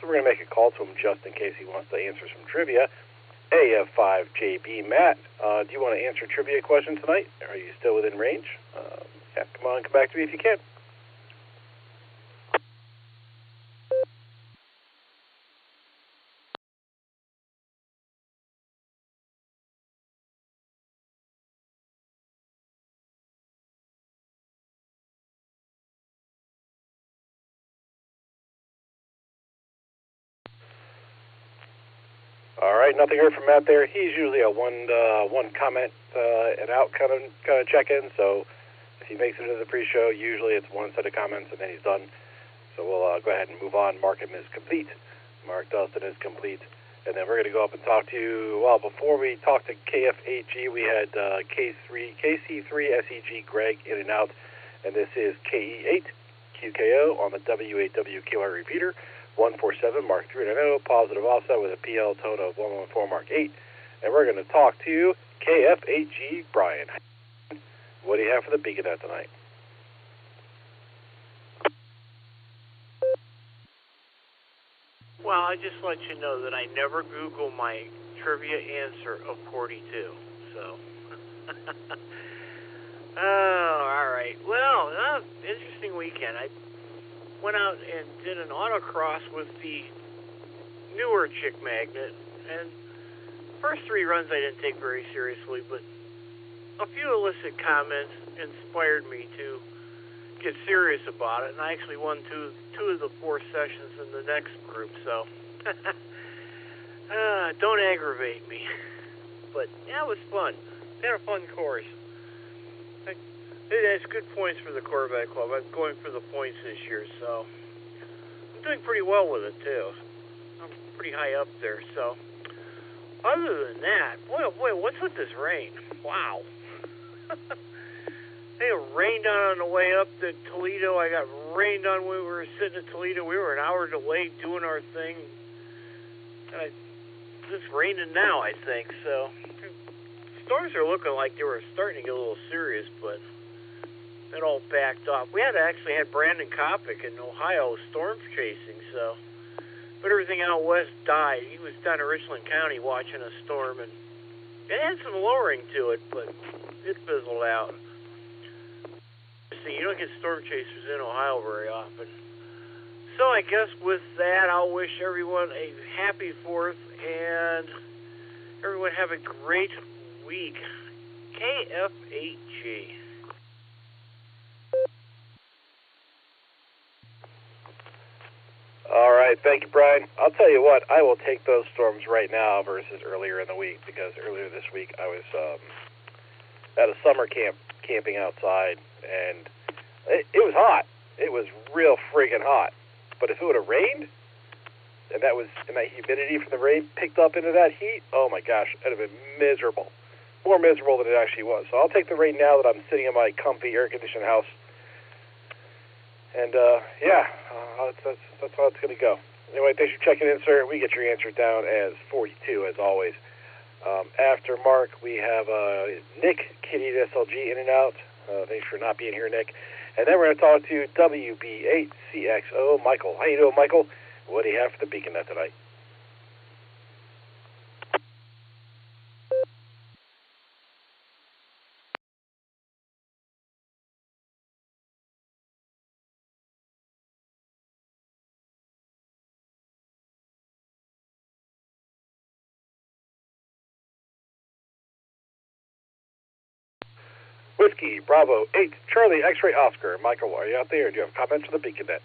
so we're going to make a call to him just in case he wants to answer some trivia. AF5JB Matt, do you want to answer a trivia question tonight? Are you still within range? Yeah, come on, come back to me if you can. All right, nothing heard from Matt there. He's usually a one comment and out kind of check-in. So if he makes it into the pre-show, usually it's one set of comments and then he's done. So we'll go ahead and move on. Mark him as complete. Mark Dustin is complete, and then we're going to go up and talk to. Well, before we talk to KF8G, we had KC3SEG Greg in and out, and this is KE8QKO on the W8WKY repeater. 147 Mark 390, positive offset with a PL tone of 114 Mark 8. And we're going to talk to KF8G Brian. What do you have for the Beacon Net tonight? Well, I just let you know that I never Google my trivia answer of 42. So, all right. Well, interesting weekend. I went out and did an autocross with the newer Chick Magnet, and first 3 runs I didn't take very seriously, but a few illicit comments inspired me to get serious about it, and I actually won two of the 4 sessions in the next group, so don't aggravate me. But yeah, it was fun. Had a fun course. It has good points for the Corvette Club. I'm going for the points this year, so I'm doing pretty well with it, too. I'm pretty high up there, so other than that, boy, what's with this rain? Wow. Hey, it rained on the way up to Toledo. I got rained on when we were sitting at Toledo. We were an hour delayed doing our thing. And it's raining now, I think, so storms are looking like they were starting to get a little serious, but it all backed off. We actually had Brandon Kopic in Ohio storm chasing, but everything out west died. He was down in Richland County watching a storm, and it had some lowering to it, but it fizzled out. interesting. You don't get storm chasers in Ohio very often. So I guess with that, I'll wish everyone a happy 4th, and everyone have a great week. KF8G. All right, thank you, Brian. I'll tell you what, I will take those storms right now versus earlier in the week, because earlier this week I was at a summer camp camping outside, and it was hot. It was real friggin' hot. But if it would have rained, and that humidity from the rain picked up into that heat, oh my gosh, it would have been miserable. More miserable than it actually was. So I'll take the rain now that I'm sitting in my comfy air-conditioned house. And, that's how it's going to go. Anyway, thanks for checking in, sir. We get your answer down as 42, as always. After Mark, we have Nick, Kitty at SLG, in and out. Thanks for not being here, Nick. And then we're going to talk to WB8CXO, Michael. How you doing, Michael? What do you have for the Beacon Net tonight? Whiskey, Bravo, 8, Charlie, X-Ray, Oscar. Michael, are you out there? Do you have comments for the Beacon Net?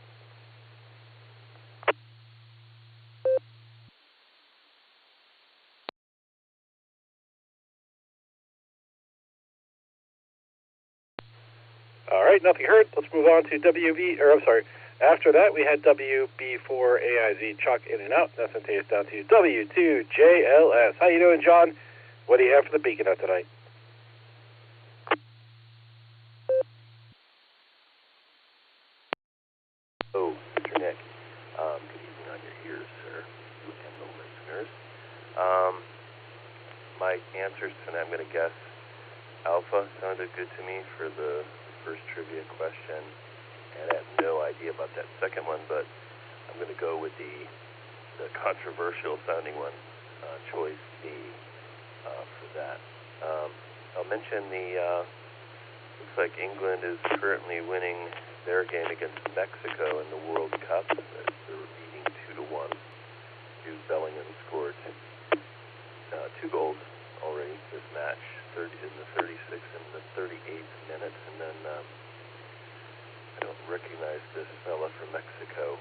All right, nothing heard. Let's move on to after that we had WB4AIZ Chuck in and out. That's going to take us down to W2JLS. How you doing, John? What do you have for the Beacon Net tonight? Oh, Mr. Nick. Good evening on your ears, sir, you and the listeners. My answers tonight, I'm going to guess Alpha sounded good to me for the first trivia question, and I have no idea about that second one, but I'm going to go with the controversial sounding one, choice B, for that. I'll mention looks like England is currently winning their game against Mexico in the World Cup. They're leading 2-1. Jude Bellingham scored 2 goals already this match, in the 36th and the 38th minutes, and then I don't recognize this fella from Mexico.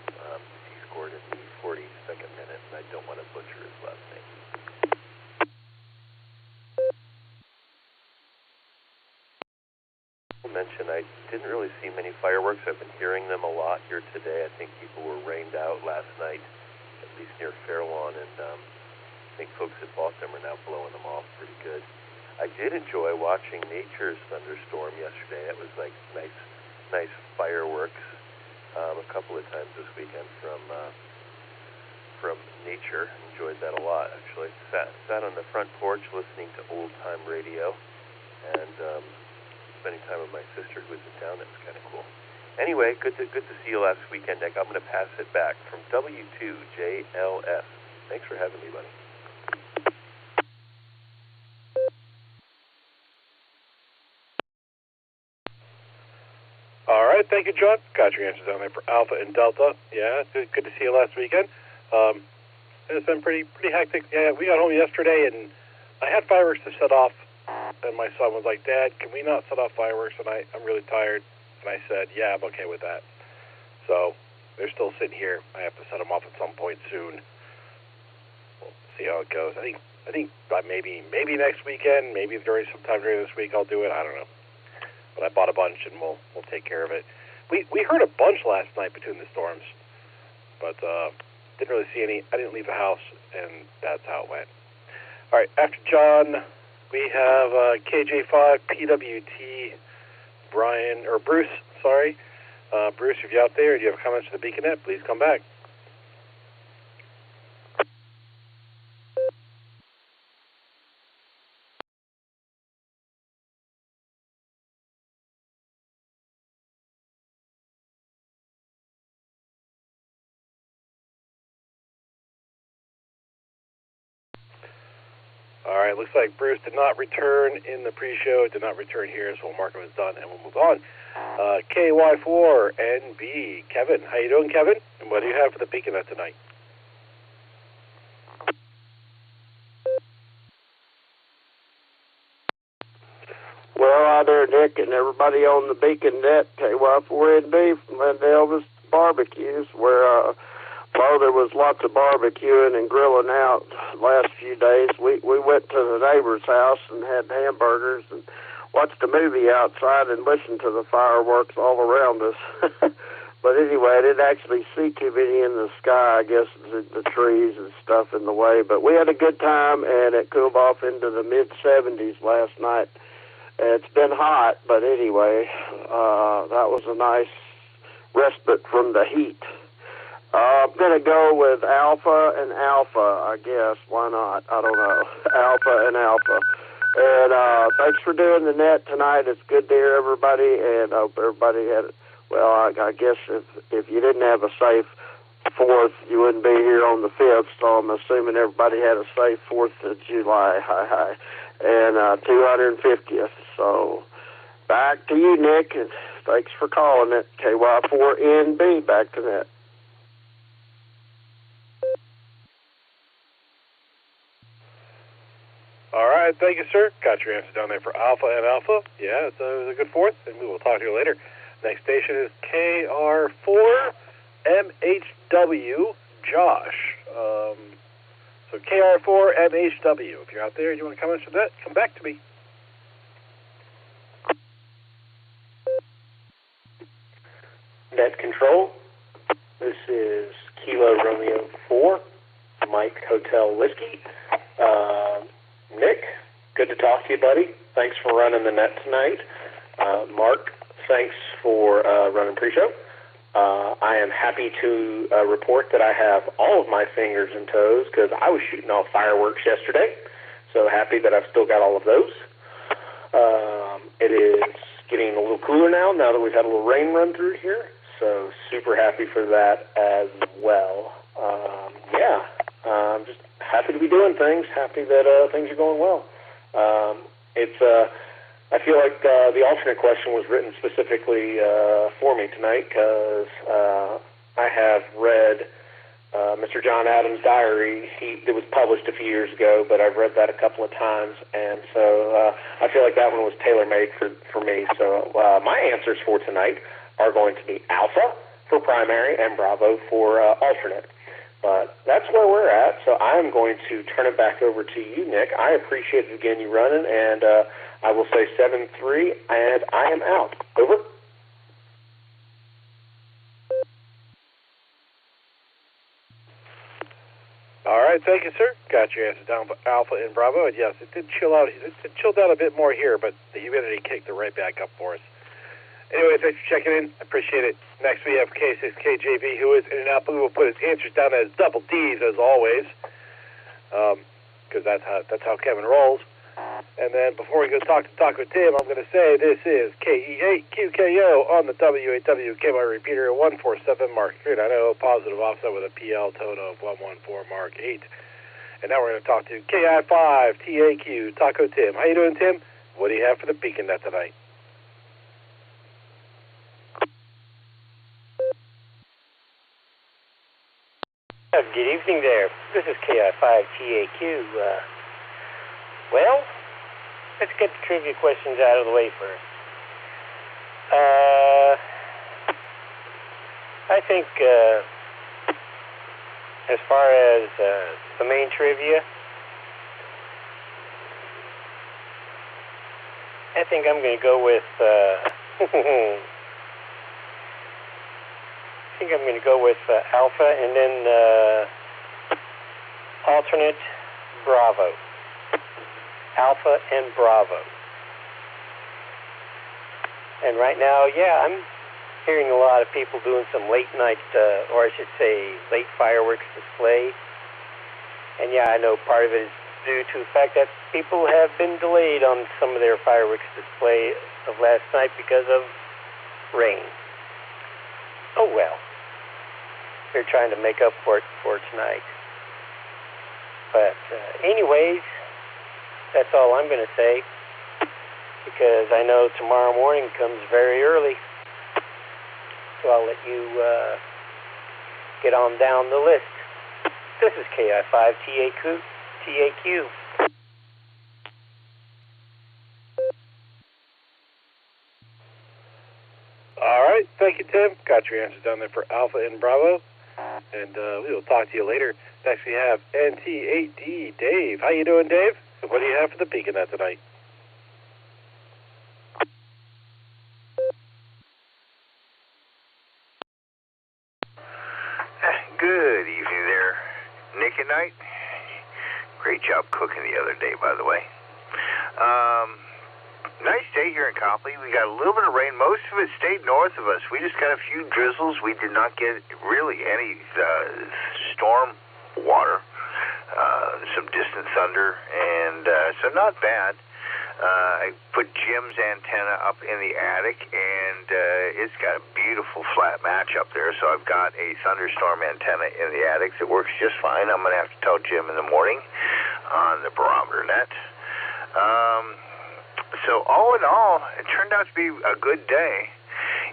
He scored in the 42nd minute, and I don't want to butcher his last name. Mention I didn't really see many fireworks. I've been hearing them a lot here today. I think people were rained out last night, at least near Fairlawn, and I think folks that bought them are now blowing them off pretty good. I did enjoy watching nature's thunderstorm yesterday. That was like nice fireworks a couple of times this weekend from nature. Enjoyed that a lot, actually. Sat on the front porch listening to old-time radio, and spending time with my sister who was in town. That was kind of cool. Anyway, good to see you last weekend, Nick. I'm going to pass it back from W2JLS. Thanks for having me, buddy. All right, thank you, John. Got your answers down there for Alpha and Delta. Yeah, good to see you last weekend. It's been pretty hectic. Yeah, we got home yesterday, and I had fireworks to set off. And my son was like, Dad, can we not set off fireworks tonight? I'm really tired. And I said, yeah, I'm okay with that. So they're still sitting here. I have to set them off at some point soon. We'll see how it goes. I think by maybe next weekend, maybe sometime during this week I'll do it. I don't know. But I bought a bunch, and we'll take care of it. We heard a bunch last night between the storms, but didn't really see any. I didn't leave the house, and that's how it went. All right, after John, we have KJ5 PWT Bruce. Sorry, Bruce, if you're out there, do you have comments to the Beacon Net? Please come back. All right, looks like Bruce did not return in the pre-show, did not return here, so we'll mark him as done, and we'll move on. KY4NB, Kevin. How you doing, Kevin? And what do you have for the Beacon Net tonight? Well, hi there, Nick, and everybody on the Beacon Net, KY4NB from Elvis Barbecues, where there was lots of barbecuing and grilling out last few days. We went to the neighbor's house and had hamburgers and watched a movie outside and listened to the fireworks all around us. But anyway, I didn't actually see too many in the sky. I guess the trees and stuff in the way. But we had a good time, and it cooled off into the mid-70s last night. It's been hot, but anyway, that was a nice respite from the heat. I'm going to go with Alpha and Alpha, I guess. Why not? I don't know. Alpha and Alpha. And thanks for doing the net tonight. It's good to hear everybody, and hope everybody had, well, I guess if you didn't have a safe 4th, you wouldn't be here on the 5th, so I'm assuming everybody had a safe 4th of July. Hi. And 250th. So back to you, Nick, and thanks for calling it. KY4NB, back to net. All right, thank you, sir. Got your answer down there for Alpha and Alpha. Yeah, it was a good 4th, and we will talk to you later. Next station is KR4MHW, Josh. So KR4MHW. If you're out there and you want to comment on that, come back to me. Net Control. This is Kilo Romeo 4, Mike Hotel Whiskey. Nick, good to talk to you, buddy. Thanks for running the net tonight. Mark, thanks for running pre-show. I am happy to report that I have all of my fingers and toes because I was shooting off fireworks yesterday. So happy that I've still got all of those. It is getting a little cooler now that we've had a little rain run through here. So super happy for that as well. I'm just happy to be doing things, happy that things are going well. I feel like the alternate question was written specifically for me tonight because I have read Mr. John Adams' diary. It was published a few years ago, but I've read that a couple of times, and so I feel like that one was tailor-made for me. So my answers for tonight are going to be Alpha for primary and Bravo for alternate. But that's where we're at, so I'm going to turn it back over to you, Nick. I appreciate it again, you running, and I will say 7-3, and I am out. Over. All right, thank you, sir. Got your answer down, Alpha and Bravo. And yes, it did chill out. It chilled out a bit more here, but the humidity kicked it right back up for us. Anyway, thanks for checking in. I appreciate it. Next, we have K6KJV, who is in and out, but we will put his answers down as double D's, as always, because that's how Kevin rolls. And then before we go talk to Taco Tim, I'm going to say this is KE8QKO on the WAWKY repeater 147 Mark 390, positive offset with a PL tone of 114 Mark 8. And now we're going to talk to KI5TAQ, Taco Tim. How you doing, Tim? What do you have for the Beacon Net tonight? Good evening there. This is KI5TAQ. Well, let's get the trivia questions out of the way first. I think as far as the main trivia, I think I'm going to go with Alpha and then alternate Bravo. Alpha and Bravo. And right now, I'm hearing a lot of people doing some late night, or I should say late fireworks display. And I know part of it is due to the fact that people have been delayed on some of their fireworks display of last night because of rain. Oh well. They're trying to make up for it tonight. But anyways, That's all I'm going to say, because I know tomorrow morning comes very early. So I'll let you get on down the list. This is KI5 TAQ. All right, thank you, Tim. Got your answers down there for Alpha and Bravo, and we will talk to you later. Next, we have NT8D Dave. How you doing, Dave? What do you have for the Beacon Net tonight? Good evening there, Nick and Nite. Great job cooking the other day, by the way. Nice day here in Copley. We got a little bit of rain. Most of it stayed north of us. We just got a few drizzles. We did not get really any storm water. Some distant thunder, and so not bad. I put Jim's antenna up in the attic, and it's got a beautiful flat match up there, so I've got a thunderstorm antenna in the attic that works just fine. I'm going to have to tell Jim in the morning on the Barometer Net. So all in all, it turned out to be a good day,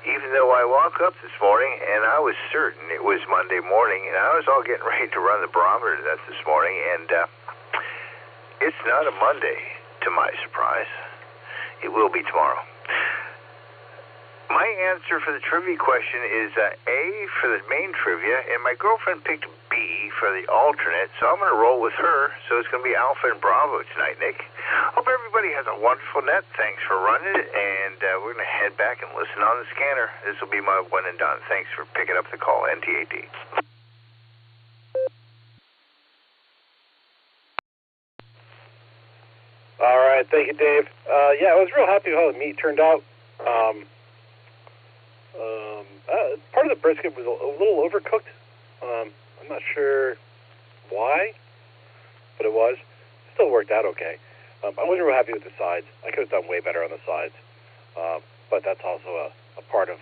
even though I woke up this morning and I was certain it was Monday morning, and I was all getting ready to run the Barometer Net this morning, and it's not a Monday, to my surprise. It will be tomorrow. My answer for the trivia question is A for the main trivia, and my girlfriend picked B for the alternate, so I'm going to roll with her. So it's going to be Alpha and Bravo tonight, Nick. Hope everybody has a wonderful net. Thanks for running it, and we're going to head back and listen on the scanner. This will be my one and done. Thanks for picking up the call, NTAD. All right, thank you, Dave. Yeah, I was real happy with how the meat turned out. Part of the brisket was a little overcooked. I'm not sure why, but it was. Still worked out okay. I wasn't real happy with the sides. I could have done way better on the sides, but that's also a part of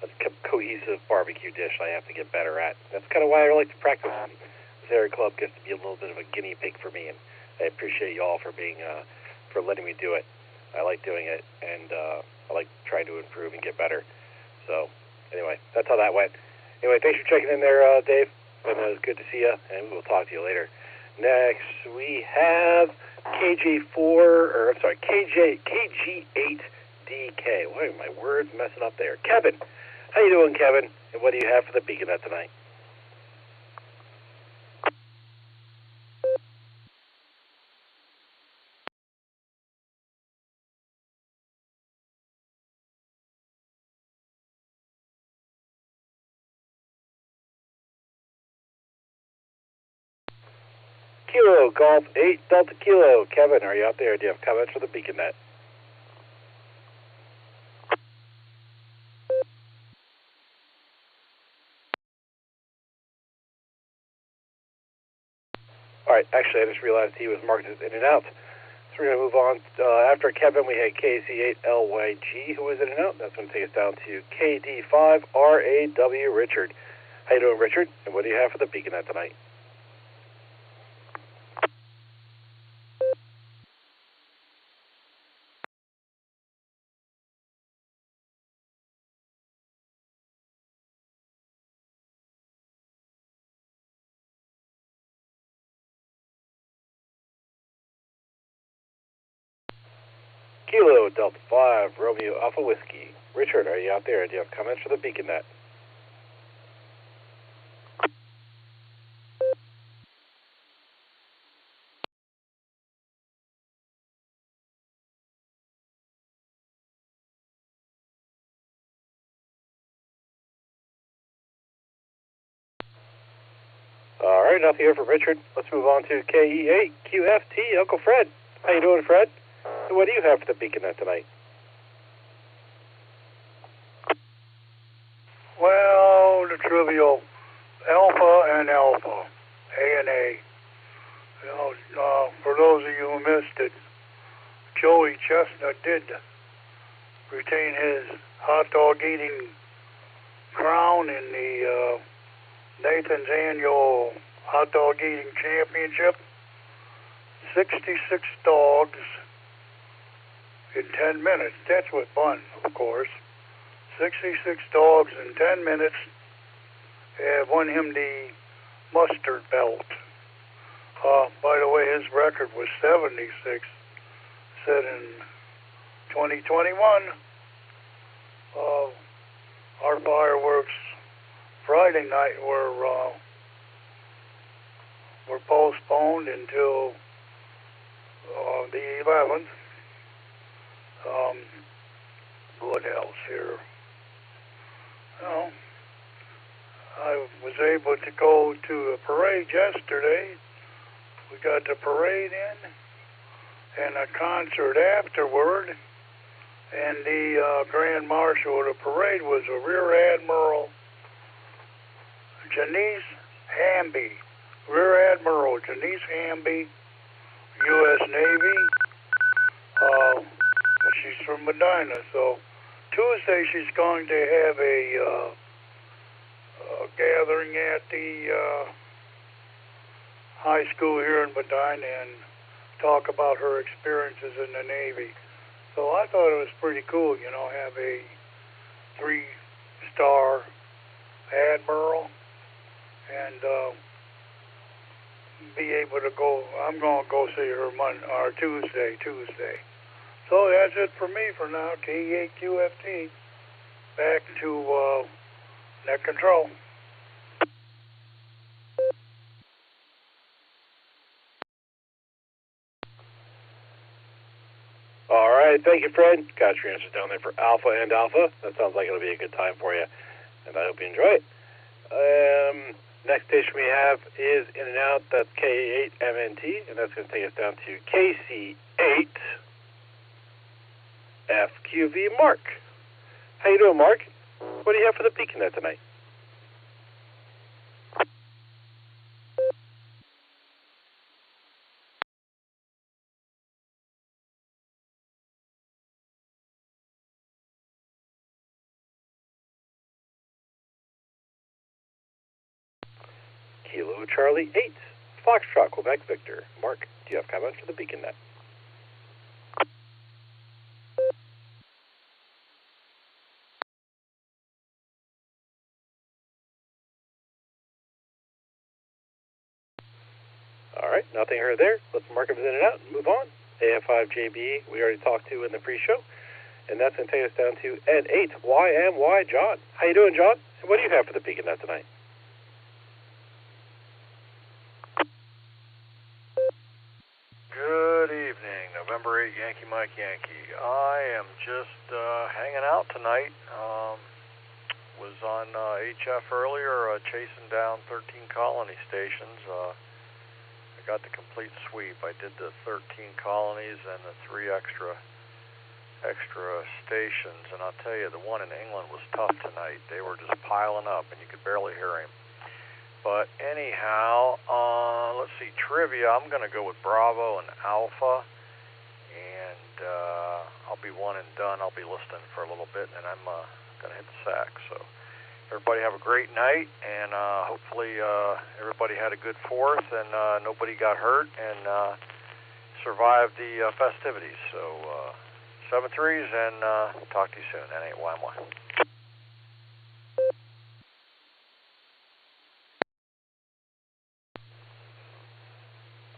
a cohesive barbecue dish I have to get better at. That's kind of why I like to practice. This area club gets to be a little bit of a guinea pig for me, and I appreciate you all for being for letting me do it. I like doing it, and I like trying to improve and get better. So anyway, that's how that went. Anyway, thanks for checking in there, Dave, and it was good to see you, and we will talk to you later. Next, we have KG8DK. Why are my words messing up there? Kevin, how you doing, Kevin? And what do you have for the Beacon Net tonight? Kilo Golf 8 Delta Kilo. Kevin, are you out there? Do you have comments for the Beacon Net? All right, actually, I just realized he was marked as in and out. So we're going to move on. After Kevin, we had KC8LYG, who was in and out. That's going to take us down to KD5RAW Richard. How you doing, Richard? And what do you have for the Beacon Net tonight? Kilo Delta 5 Romeo Alpha Whiskey. Richard, are you out there? Do you have comments for the Beacon Net? All right, nothing here for Richard. Let's move on to KE8QFT, Uncle Fred. How you doing, Fred? And what do you have for the Beacon Net tonight? Well, the trivial Alpha and Alpha, A and A. You know, for those of you who missed it, Joey Chestnut did retain his hot dog eating crown in the Nathan's annual hot dog eating championship. 66 dogs in 10 minutes. That's what fun, of course. 66 dogs in 10 minutes won him the mustard belt. By the way, his record was 76, set in 2021. Our fireworks Friday night were postponed until the 11th. What else here? Well, I was able to go to a parade yesterday. We got the parade in and a concert afterward. And the Grand Marshal of the parade was a Rear Admiral Janice Hamby. Rear Admiral Janice Hamby, U.S. Navy. She's from Medina. So Tuesday she's going to have a gathering at the high school here in Medina and talk about her experiences in the Navy. So I thought it was pretty cool, have a 3-star admiral and be able to go. I'm going to go see her Tuesday. So that's it for me for now. K8QFT. Back to net control. All right, thank you, Fred. Got your answers down there for Alpha and Alpha. That sounds like it'll be a good time for you, and I hope you enjoy it. Next station we have is In and Out. That's K8MNT, and that's going to take us down to KC8FQV Mark. How you doing, Mark? What do you have for the Beacon Net tonight? Kilo Charlie 8, Foxtrot, Quebec Victor. Mark, do you have comments for the Beacon Net? All right, nothing heard there. Let's mark it as In and Out and move on. AF5JB, we already talked to in the pre-show, and that's going to take us down to N8YMY John. How you doing, John? And what do you have for the Beacon Net tonight? Good evening, November 8, Yankee Mike Yankee. I am just hanging out tonight. Was on HF earlier, chasing down 13 colony stations. I got the complete sweep. I did the 13 colonies and the 3 extra stations, and I'll tell you, the one in England was tough tonight. They were just piling up, and you could barely hear him. But anyhow, let's see, trivia, I'm going to go with Bravo and Alpha, and I'll be one and done. I'll be listening for a little bit, and I'm going to hit the sack. So everybody have a great night, and hopefully everybody had a good 4th, and nobody got hurt, and survived the festivities. So 7-3s, and talk to you soon. N8YMY.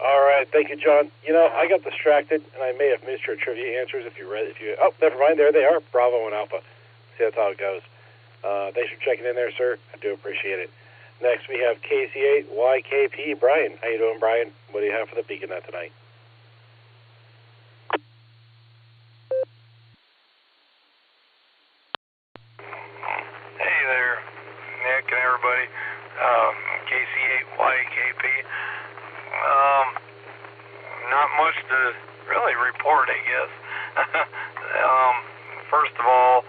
All right, thank you, John. I got distracted, and I may have missed your trivia answers if you read. Oh, never mind. There they are, Bravo and Alpha. See, that's how it goes. Thanks for checking in there, sir. I do appreciate it. Next, we have KC8YKP, Brian. How you doing, Brian? What do you have for the Beacon Net tonight? Hey there, Nick and everybody. KC8YKP. Not much to really report, I guess. First of all,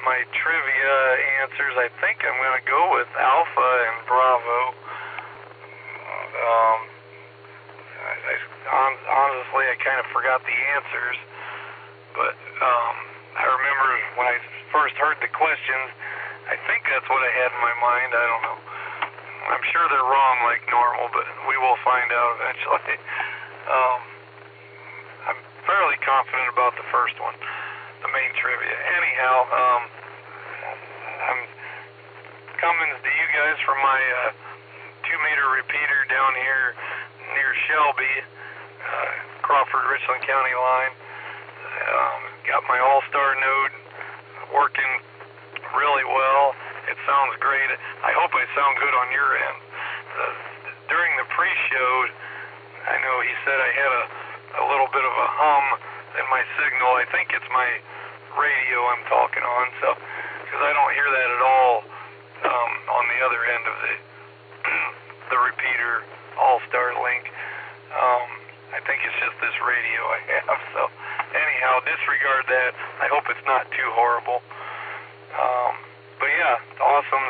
my trivia answers, I think I'm going to go with Alpha and Bravo. Honestly, I kind of forgot the answers, but I remember when I first heard the questions, I think that's what I had in my mind. I don't know. I'm sure they're wrong like normal, but we will find out eventually. I'm fairly confident about the first one, the main trivia. Anyhow, I'm coming to you guys from my 2-meter repeater down here near Shelby, Crawford, Richland County line. Got my Allstar Node working really well. It sounds great. I hope I sound good on your end. During the pre-show, I know he said I had a little bit of a hum in my signal. I think it's my radio I'm talking on, so because I don't hear that at all on the other end of the repeater Allstar link. I think it's just this radio I have. So anyhow, disregard that. I hope it's not too horrible. But yeah, it's awesome.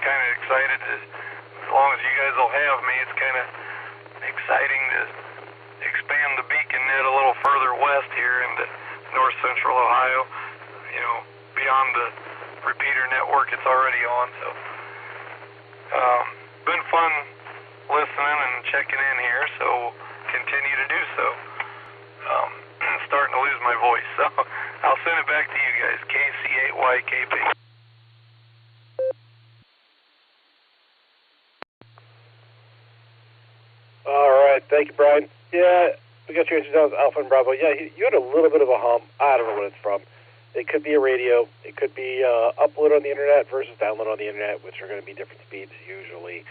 Kind of excited to, as long as you guys will have me, it's kind of exciting to expand the beacon net a little further west here into north central Ohio, you know, beyond the repeater network it's already on. So been fun listening and checking in here, so continue to do so. I'm starting to lose my voice, so I'll send it back to you guys. KC8YKP. All right, thank you, Brian. Yeah, we got your answers down with Alpha and Bravo. Yeah, you had a little bit of a hum. I don't know what it's from. It could be a radio. It could be upload on the internet versus download on the internet, which are going to be different speeds usually,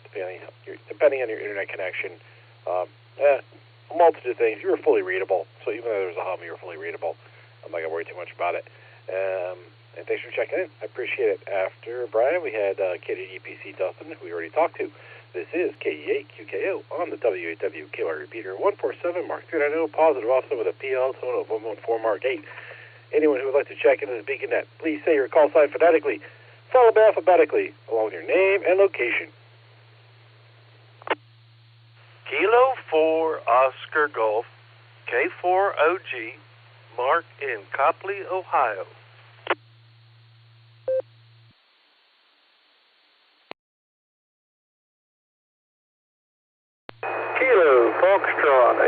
depending on your internet connection. A multitude of things. You were fully readable, so even though there was a hum, you were fully readable. I'm not going to worry too much about it. And thanks for checking in. I appreciate it. After Brian, we had KDDPC Dustin, who we already talked to. This is KE8QKO on the W8W KY repeater 147 Mark 390 positive, also with a PL tone of 114 Mark 8. Anyone who would like to check into the Beacon Net, please say your call sign phonetically, followed by alphabetically, along with your name and location. Kilo 4 Oscar Golf, K4OG, Mark in Copley, Ohio. Kilo Foxtrot 8,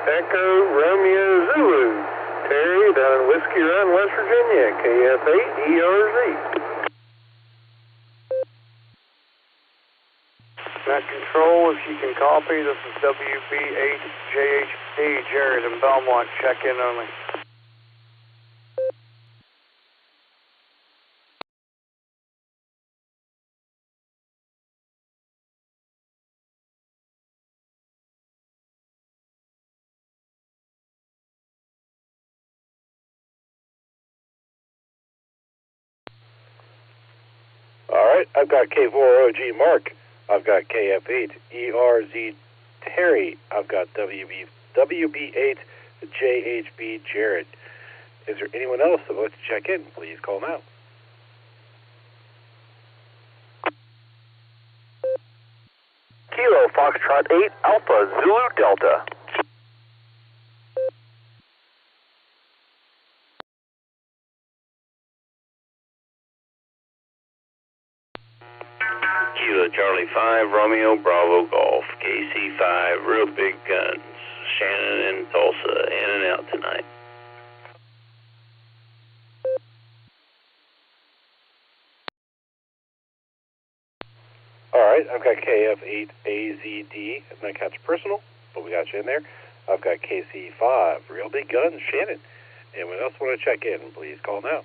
Echo Romeo Zulu, Terry down in Whiskey Run, West Virginia, KF8ERZ. Net Control, if you can copy, this is WB8JHD, Jared in Belmont, check in only. All right, I've got K4OG Mark. I've got KF8ERZ Terry. I've got WB8JHB Jared. Is there anyone else that would like to check in? Please call now. Kilo Foxtrot 8 Alpha Zulu Delta. Kilo Charlie 5 Romeo Bravo Golf, KC5 Real Big Guns, Shannon and Tulsa in and out tonight. All right, I've got KF8AZD, not catch personal, but we got you in there. I've got KC5 Real Big Guns, Shannon. Anyone else want to check in? Please call now.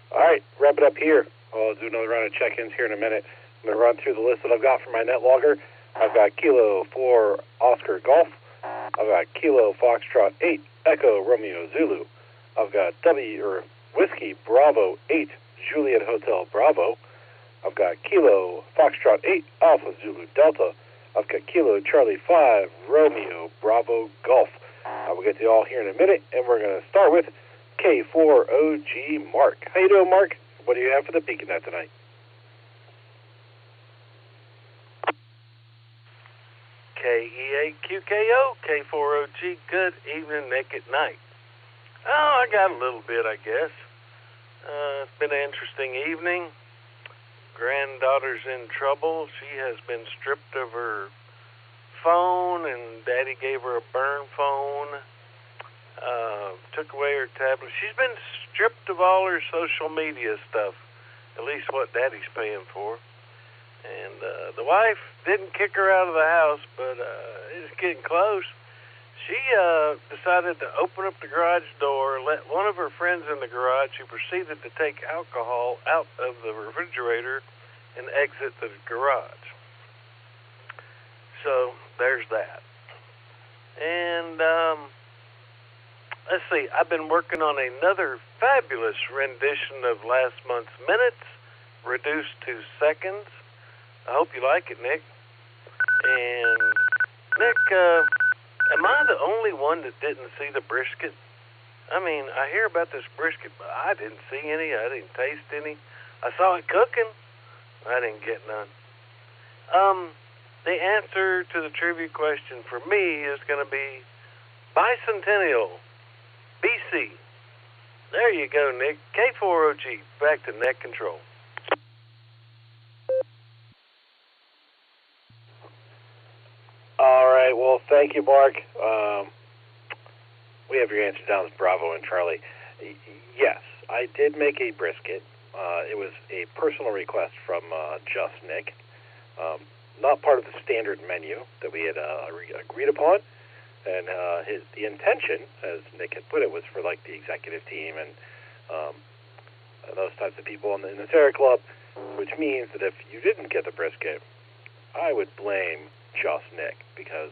All right, wrap it up here. I'll do another round of check-ins here in a minute. I'm going to run through the list that I've got for my net logger. I've got Kilo 4 Oscar Golf. I've got Kilo Foxtrot 8 Echo Romeo Zulu. I've got Whiskey Bravo 8 Juliet Hotel Bravo. I've got Kilo Foxtrot 8 Alpha Zulu Delta. I've got Kilo Charlie 5 Romeo Bravo Golf. We'll get to you all here in a minute, and we're going to start with K4OG Mark. How you doing, Mark? What do you have for the Beacon Net tonight? KEAQKO, K4OG, good evening, Nick at night. Oh, I got a little bit, I guess. It's been an interesting evening. Granddaughter's in trouble. She has been stripped of her phone, and Daddy gave her a burn phone. Took away her tablet. She's been stripped of all her social media stuff, at least what Daddy's paying for. And the wife didn't kick her out of the house, but it's getting close. She decided to open up the garage door, let one of her friends in the garage, who proceeded to take alcohol out of the refrigerator and exit the garage. So there's that. And let's see, I've been working on another fabulous rendition of last month's minutes, reduced to seconds. I hope you like it, Nick. And Nick, am I the only one that didn't see the brisket? I mean, I hear about this brisket, but I didn't see any. I didn't taste any. I saw it cooking. I didn't get none. The answer to the trivia question for me is going to be Bicentennial, BC. There you go, Nick. K4OG, back to net control. All right, well, thank you, Mark. We have your answer down as Bravo and Charlie. Yes, I did make a brisket. It was a personal request from Just Nick. Not part of the standard menu that we had agreed upon. And the intention, as Nick had put it, was for like the executive team and those types of people in the Sarah Club, which means that if you didn't get the brisket, I would blame Just Nick, because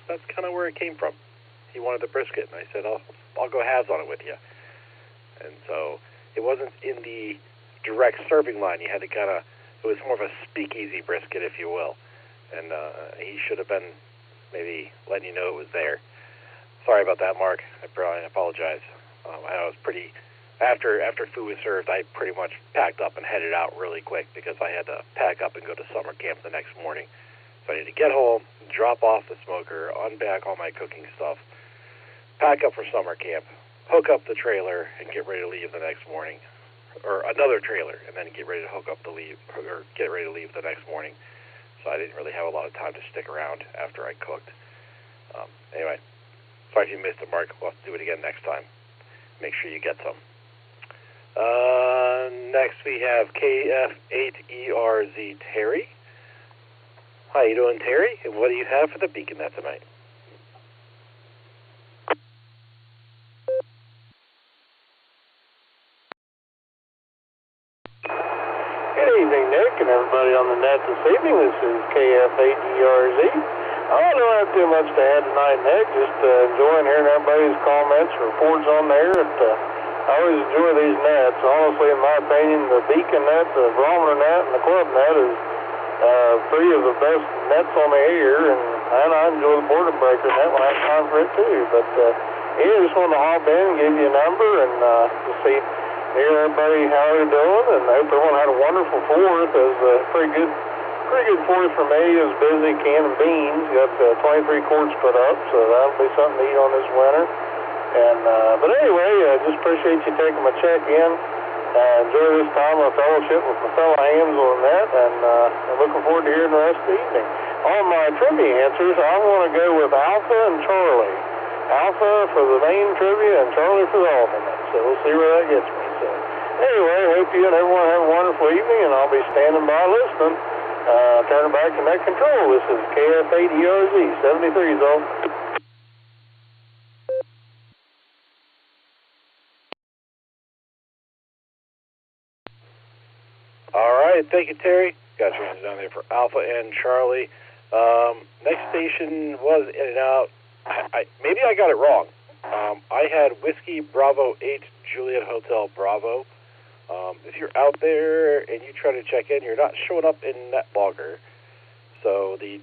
that's kind of where it came from. He wanted the brisket, and I said, I'll go halves on it with you. And so it wasn't in the direct serving line. You had to it was more of a speakeasy brisket, if you will. And he should have been maybe letting you know it was there. Sorry about that, Mark. I apologize. I was pretty... After food was served, I pretty much packed up and headed out really quick because I had to pack up and go to summer camp the next morning. So I need to get home, drop off the smoker, unpack all my cooking stuff, pack up for summer camp, hook up the trailer, and get ready to leave the next morning. Or another trailer, and then get ready to get ready to leave the next morning. So I didn't really have a lot of time to stick around after I cooked. Anyway, sorry if you missed it, Mark. We'll have to do it again next time. Make sure you get some. Next we have KF8ERZ Terry. How you doing, Terry? And what do you have for the Beacon Net tonight? Good evening, Nick, and everybody on the net this evening. This is KF8ERZ. I don't have too much to add tonight, Nick. Just enjoying hearing everybody's comments, reports on there. I always enjoy these nets. Honestly, in my opinion, the Beacon Net, the Barometer Net, and the Club Net is three of the best nets on the air, and I enjoy the Border Breaker Net when I have time for it too. But just wanted to hop in and give you a number and just hear everybody how they're doing, and I hope everyone had a wonderful 4th. It was a pretty good 4th for me. It was busy canning beans. Got 23 quarts put up, so that'll be something to eat on this winter. And but anyway, just appreciate you taking my check in. Enjoy this time of fellowship with my fellow hams on the net, and I'm looking forward to hearing the rest of the evening. On my trivia answers, I want to go with Alpha and Charlie. Alpha for the main trivia and Charlie for the alternate. So we'll see where that gets me. So anyway, I hope you and everyone have a wonderful evening, and I'll be standing by listening. Turning back to net control. This is KF8ERZ 73 is all. All right, thank you, Terry. Got your hands down there for Alpha and Charlie. Next station was in and out. Maybe I got it wrong. I had Whiskey Bravo 8 Juliet Hotel Bravo. If you're out there and you try to check in, you're not showing up in NetLogger. So the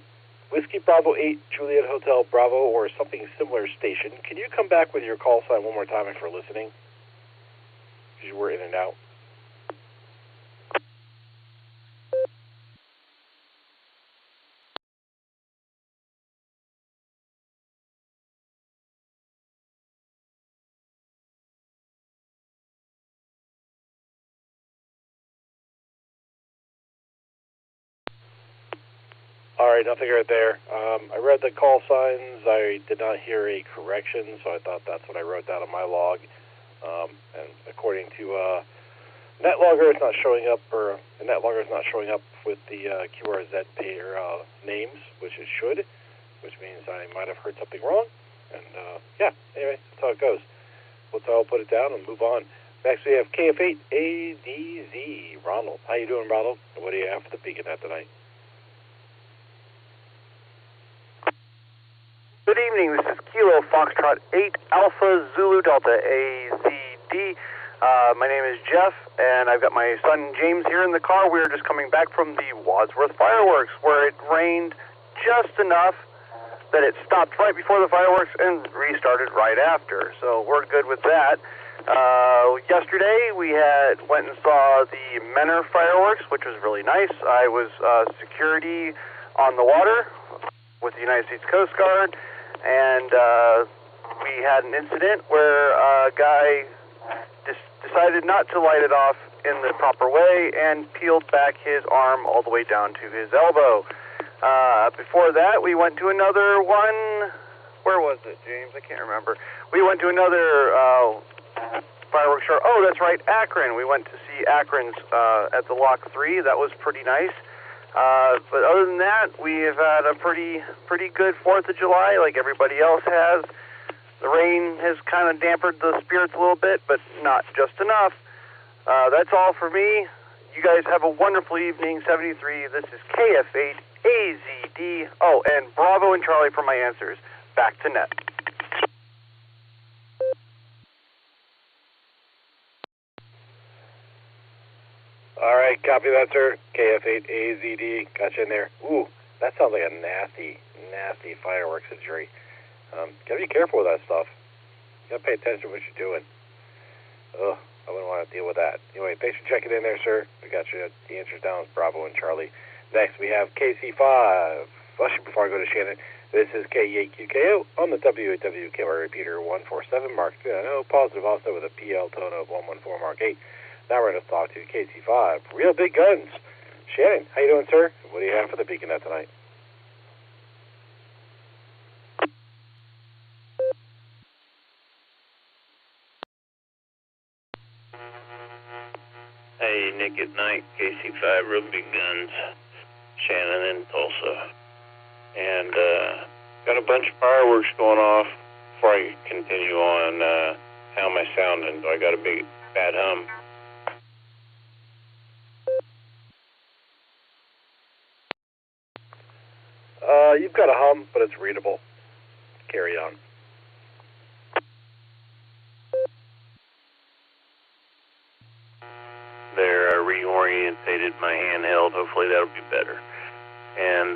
Whiskey Bravo 8 Juliet Hotel Bravo or something similar station, can you come back with your call sign one more time if you're listening? Because you were in and out. All right, nothing right there. I read the call signs. I did not hear a correction, so I thought that's what I wrote down on my log. And according to NetLogger, it's not showing up, or NetLogger is not showing up with the QRZ pair names, which it should, which means I might have heard something wrong. And yeah, anyway, that's how it goes. I'll put it down and move on. Next, we have KF8ADZ, Ronald. How you doing, Ronald? And what do you have for the Beacon Net tonight? Good evening. This is Kilo Foxtrot 8 Alpha Zulu Delta AZD. My name is Jeff, and I've got my son James here in the car. We are just coming back from the Wadsworth fireworks, where it rained just enough that it stopped right before the fireworks and restarted right after. So we're good with that. Yesterday we went and saw the Menor fireworks, which was really nice. I was security on the water with the United States Coast Guard, and we had an incident where a guy decided not to light it off in the proper way and peeled back his arm all the way down to his elbow. Before that, we went to another one. Where was it, James? I can't remember. We went to another fireworks show. Oh, that's right, Akron. We went to see Akron's at the Lock 3. That was pretty nice. But other than that, we have had a pretty good 4th of July, like everybody else has. The rain has kind of dampened the spirits a little bit, but not just enough. That's all for me. You guys have a wonderful evening. 73. This is KF8AZD. Oh, and Bravo and Charlie for my answers. Back to net. All right, copy that, sir. KF8AZD, got you in there. Ooh, that sounds like a nasty fireworks injury. Gotta be careful with that stuff. You gotta pay attention to what you're doing. Ugh, I wouldn't want to deal with that. Anyway, thanks for checking in there, sir. We got you the answers down with Bravo and Charlie. Next, we have KC5. Actually, before I go to Shannon, this is KE8QKO on the WAWKR repeater 147 Mark 390, positive offset with a PL tone of 114 Mark 8. Now we're going to talk to KC5, Real Big Guns. Shannon, how you doing, sir? What do you have for the Beacon Net tonight? Hey, Nick at Night, KC5, Real Big Guns, Shannon in Tulsa. And got a bunch of fireworks going off. Before I continue on, how am I sounding? Do I got a big bad hum? You've got a hum, but it's readable. Carry on. There, I reorientated my handheld. Hopefully that'll be better. And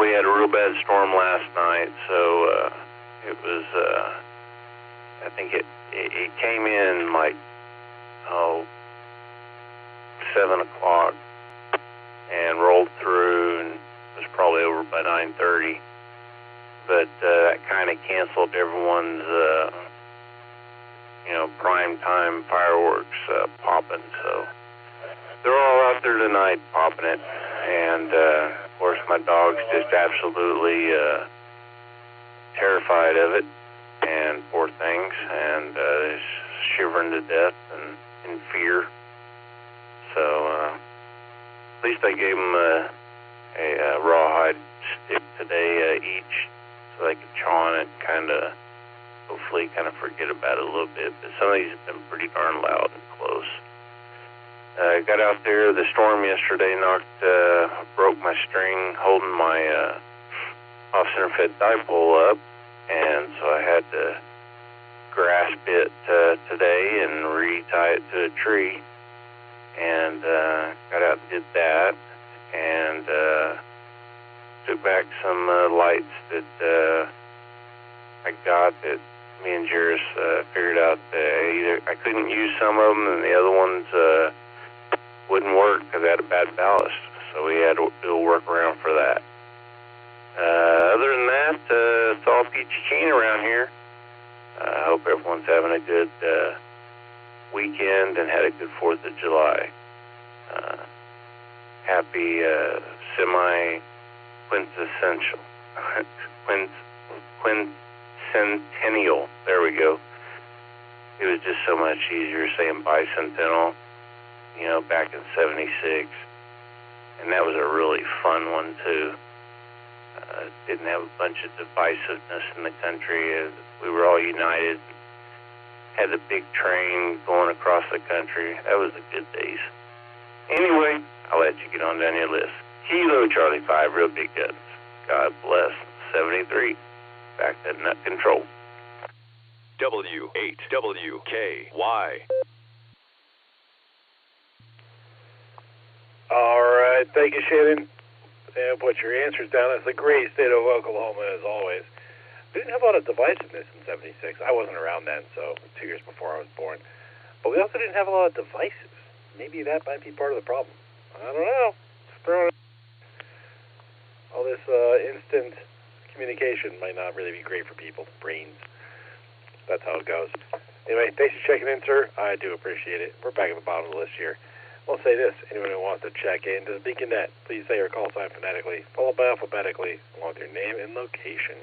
we had a real bad storm last night, so it was, I think it came in like, 7 o'clock and rolled through and was probably over by 9:30. But that kind of canceled everyone's, prime time fireworks popping. So they're all out there tonight popping it. And, of course, my dog's just absolutely terrified of it. And poor things. And shivering to death and in fear. So, at least I gave them a rawhide stick today each, so they could chaw on it, hopefully forget about it a little bit. But some of these have been pretty darn loud and close. I got out there. The storm yesterday broke my string holding my off-center fed dipole up, and so I had to grasp it today and re-tie it to a tree. And got out and did that, and took back some lights that I got that me and Jairus figured out either I couldn't use some of them and the other ones wouldn't work because they had a bad ballast, so we had to do a workaround for that. Other than that, it's all peachy keen around here. I hope everyone's having a good weekend and had a good 4th of July. happy semi-quintessential, quincentennial, there we go. It was just so much easier saying bicentennial, back in 76. And that was a really fun one, too. Didn't have a bunch of divisiveness in the country. We were all united. Had the big train going across the country. That was the good days. Anyway, I'll let you get on down your list. Kilo Charlie 5, real big guns. God bless. 73. Back to nut control. W8WKY. All right, thank you, Shannon. And put your answers down. It's the great state of Oklahoma, as always. We didn't have a lot of divisiveness in 76. I wasn't around then, so 2 years before I was born. But we also didn't have a lot of devices. Maybe that might be part of the problem. I don't know. Just throwing all this instant communication might not really be great for people's brains. That's how it goes. Anyway, thanks for checking in, sir. I do appreciate it. We're back at the bottom of the list here. I'll say this. Anyone who wants to check into the Beacon Net, please say your call sign phonetically, followed by alphabetically, along with your name and location.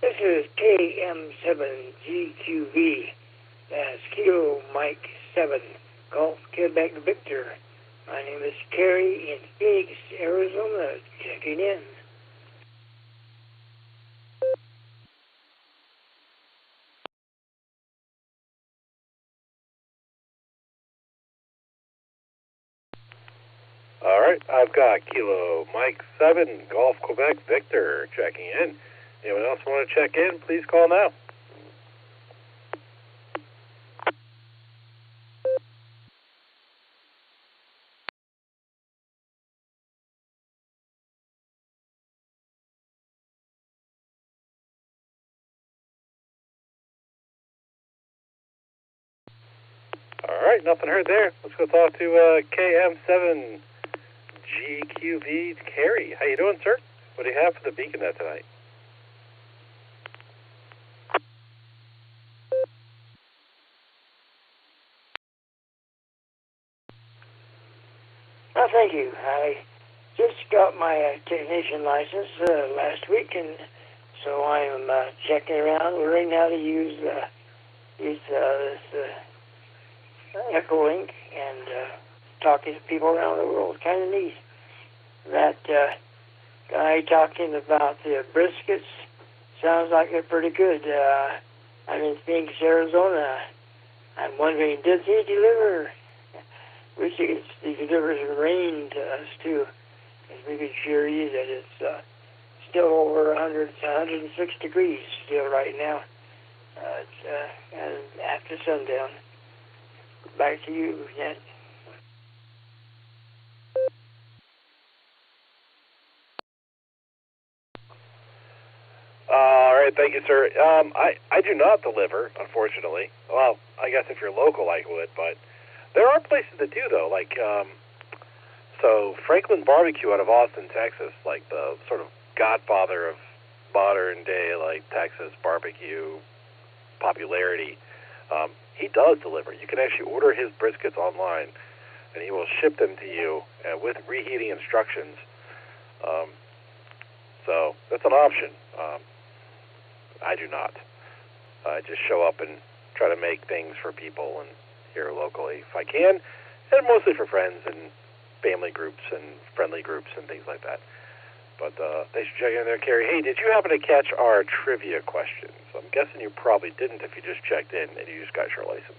This is KM7GQV. That's Kilo Mike 7, Golf Quebec Victor. My name is Terry in Phoenix, Arizona, checking in. All right, I've got Kilo Mike 7, Golf Quebec Victor, checking in. Anyone else want to check in, please call now. All right, nothing heard there. Let's go talk to KM7GQV Carrie. How you doing, sir? What do you have for the Beacon Net tonight? Oh, thank you. I just got my technician license last week, and so I am checking around, learning how to use this EchoLink and talking to people around the world. Kind of neat. That guy talking about the briskets sounds like they're pretty good. I'm in Phoenix, Arizona. I'm wondering, does he deliver? Wish he delivers rain to us too, because we could sure use it. It's still over 106 degrees still right now. It's after sundown. Back to you, Ned. All right, thank you, sir. I do not deliver, unfortunately. Well, I guess if you're local, I would, but there are places that do, though. Like, so Franklin Barbecue out of Austin, Texas, like the sort of godfather of modern day, like Texas barbecue popularity. He does deliver. You can actually order his briskets online, and he will ship them to you with reheating instructions. So that's an option. I do not. I just show up and try to make things for people and here locally if I can, and mostly for friends and family groups and friendly groups and things like that. But thanks for checking in there, Carrie. Hey, did you happen to catch our trivia questions? I'm guessing you probably didn't if you just checked in and you just got your license.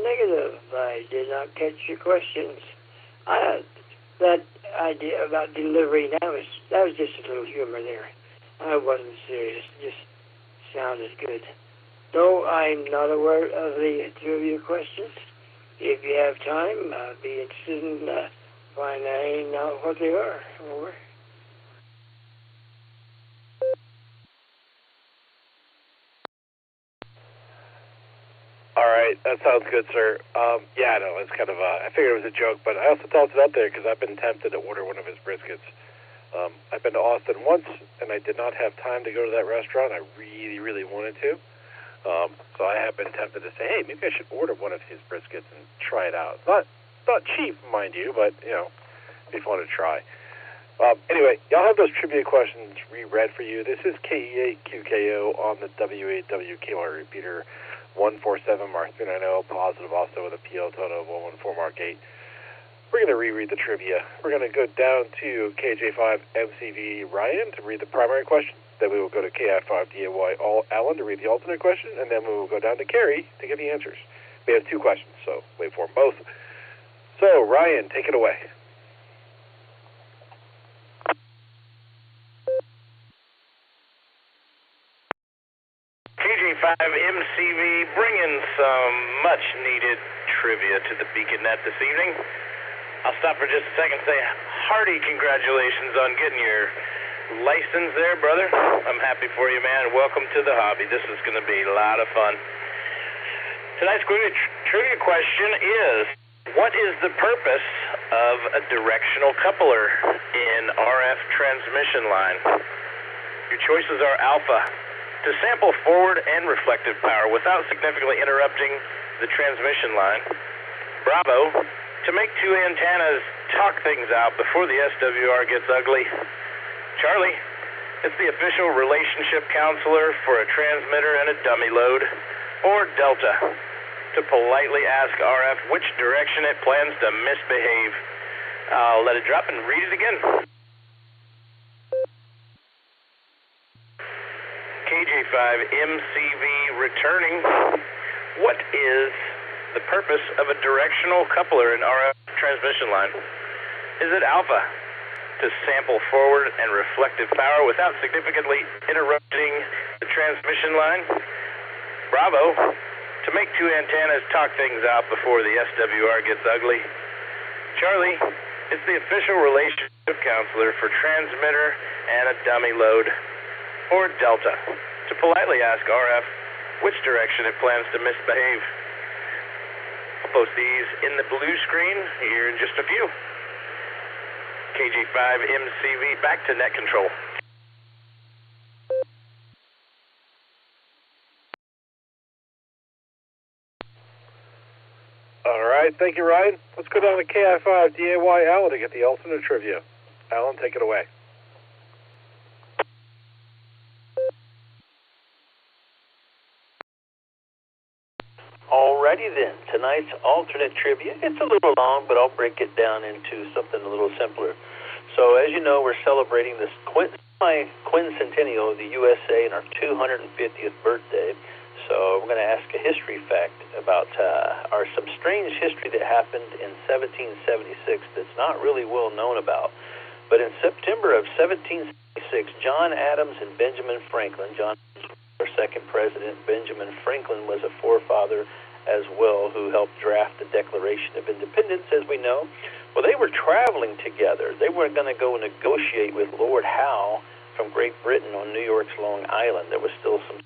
Negative. I did not catch your questions. That idea about delivery, that was just a little humor there. I wasn't serious. It just sounded good. Though I'm not aware of the trivia questions. If you have time, I'd be interested in finding out what they are. Over. All right. right, that sounds good, sir. Yeah, no, it's kind of I figured it was a joke, but I also tossed it out there because I've been tempted to order one of his briskets. I've been to Austin once, and I did not have time to go to that restaurant. I really, really wanted to. So I have been tempted to say, hey, maybe I should order one of his briskets and try it out. Not cheap, mind you, but, you know, it'd be fun to try. Anyway, y'all have those trivia questions reread for you. This is KE8QKO on the W8WKY repeater 147 Mark 390, positive also with a PO total of 114 Mark 8. We're going to reread the trivia. We're going to go down to KJ5 MCV Ryan to read the primary question. Then we will go to KI5DAY Alan to read the alternate question, and then we will go down to Carrie to get the answers. We have two questions, so wait for them both. So, Ryan, take it away. KJ5 MCV bringing some much-needed trivia to the Beacon Net this evening. I'll stop for just a second and say hearty congratulations on getting your license there, brother. I'm happy for you, man. Welcome to the hobby. This is going to be a lot of fun. Tonight's trivia question is, what is the purpose of a directional coupler in RF transmission line? Your choices are alpha, to sample forward and reflective power without significantly interrupting the transmission line. Bravo, to make two antennas talk things out before the SWR gets ugly. Charlie, it's the official relationship counselor for a transmitter and a dummy load. Or Delta, to politely ask RF which direction it plans to misbehave. I'll let it drop and read it again. KJ5 MCV returning. What is the purpose of a directional coupler in RF transmission line? Is it alpha, to sample forward and reflective power without significantly interrupting the transmission line? Bravo, to make two antennas talk things out before the SWR gets ugly. Charlie, it's the official relationship counselor for transmitter and a dummy load. Or Delta, to politely ask RF which direction it plans to misbehave. I'll post these in the blue screen here in just a few. KJ5 MCV back to net control. All right, thank you, Ryan. Let's go down to KI5DAY Alan to get the alternate trivia. Alan, take it away. Alrighty then, tonight's alternate trivia, it's a little long, but I'll break it down into something a little simpler. So as you know, we're celebrating this quincentennial of the USA and our 250th birthday. So we're going to ask a history fact about some strange history that happened in 1776 that's not really well known about. But in September of 1776, John Adams and Benjamin Franklin, John, our second president, Benjamin Franklin was a forefather as well who helped draft the Declaration of Independence, as we know. Well, they were traveling together. They were going to go negotiate with Lord Howe from Great Britain on New York's Long Island. There was still some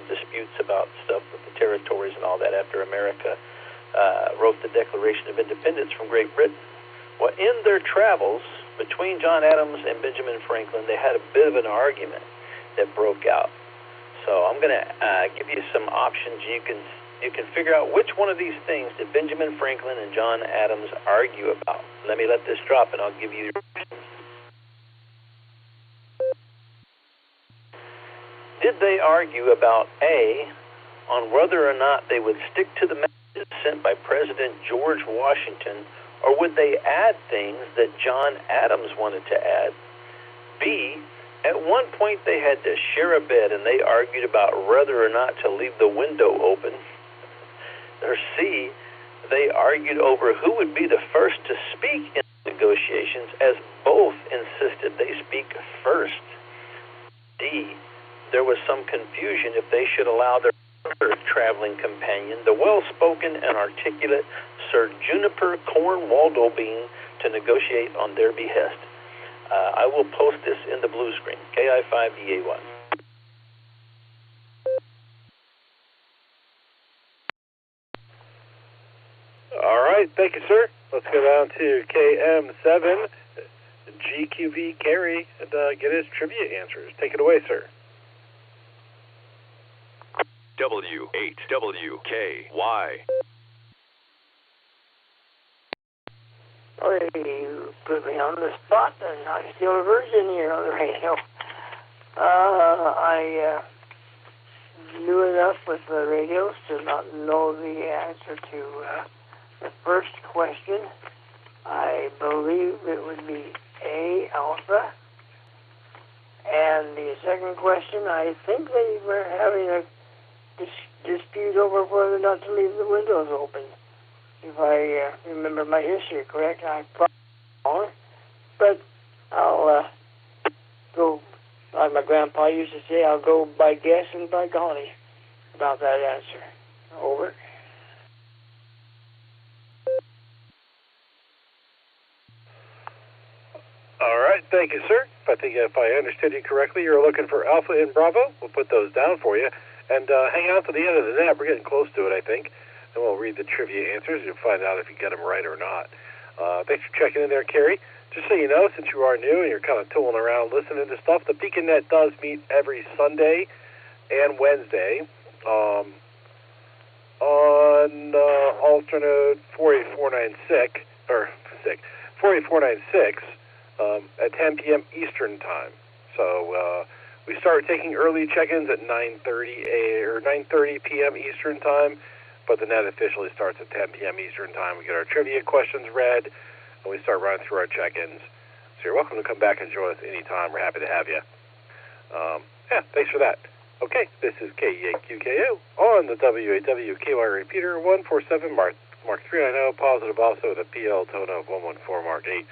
disputes about stuff with the territories and all that after America wrote the Declaration of Independence from Great Britain. Well, in their travels between John Adams and Benjamin Franklin, they had a bit of an argument that broke out. So I'm going to give you some options. You can figure out which one of these things did Benjamin Franklin and John Adams argue about. Let me let this drop, and I'll give you your options. Did they argue about A, on whether or not they would stick to the messages sent by President George Washington, or would they add things that John Adams wanted to add? B, at one point they had to share a bed and they argued about whether or not to leave the window open. Or C, they argued over who would be the first to speak in negotiations, as both insisted they speak first. D, there was some confusion if they should allow their other traveling companion, the well-spoken and articulate Sir Juniper Cornwaldo Bean, to negotiate on their behest. I will post this in the blue screen, KI5EA1. thank you, sir. Let's go down to KM7, GQV Carey, and get his trivia answers. Take it away, sir. W8WKY. Oh, you put me on the spot, and I'm still a virgin here on the radio. I knew enough with the radios to not know the answer to the first question. I believe it would be A, alpha. And the second question, I think they were having a dispute over whether or not to leave the windows open. If I remember my history correct, I'm probably wrong. But I'll go, like my grandpa used to say, I'll go by guess and by golly about that answer. Over. All right, thank you, sir. I think if I understood you correctly, you're looking for Alpha and Bravo. We'll put those down for you. And hang out to the end of the net. We're getting close to it, I think. And we'll read the trivia answers and find out if you get them right or not. Thanks for checking in there, Carrie. Just so you know, since you are new and you're kind of tooling around listening to stuff, the Beacon Net does meet every Sunday and Wednesday on Allstar Node 48496, at 10 p.m. Eastern Time. So we started taking early check-ins at 9:30 p.m. Eastern Time, but the net officially starts at 10 p.m. Eastern Time. We get our trivia questions read, and we start running through our check-ins. So you're welcome to come back and join us anytime. We're happy to have you. Yeah, thanks for that. Okay, this is KEAQKO on the WAWKY repeater 147 Mark 390, positive also with a PL tone of 114 Mark 8.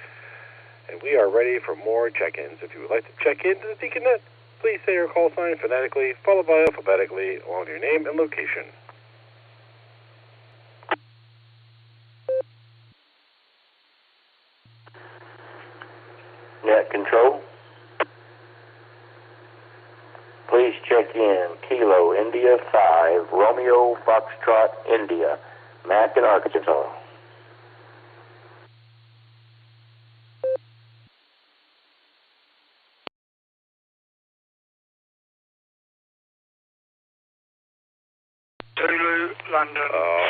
And we are ready for more check-ins. If you would like to check into the Beacon Net, please say your call sign phonetically, followed by alphabetically, along with your name and location. Net control. Please check in Kilo India 5 Romeo Foxtrot India, Mac in Arkansas. Zulu London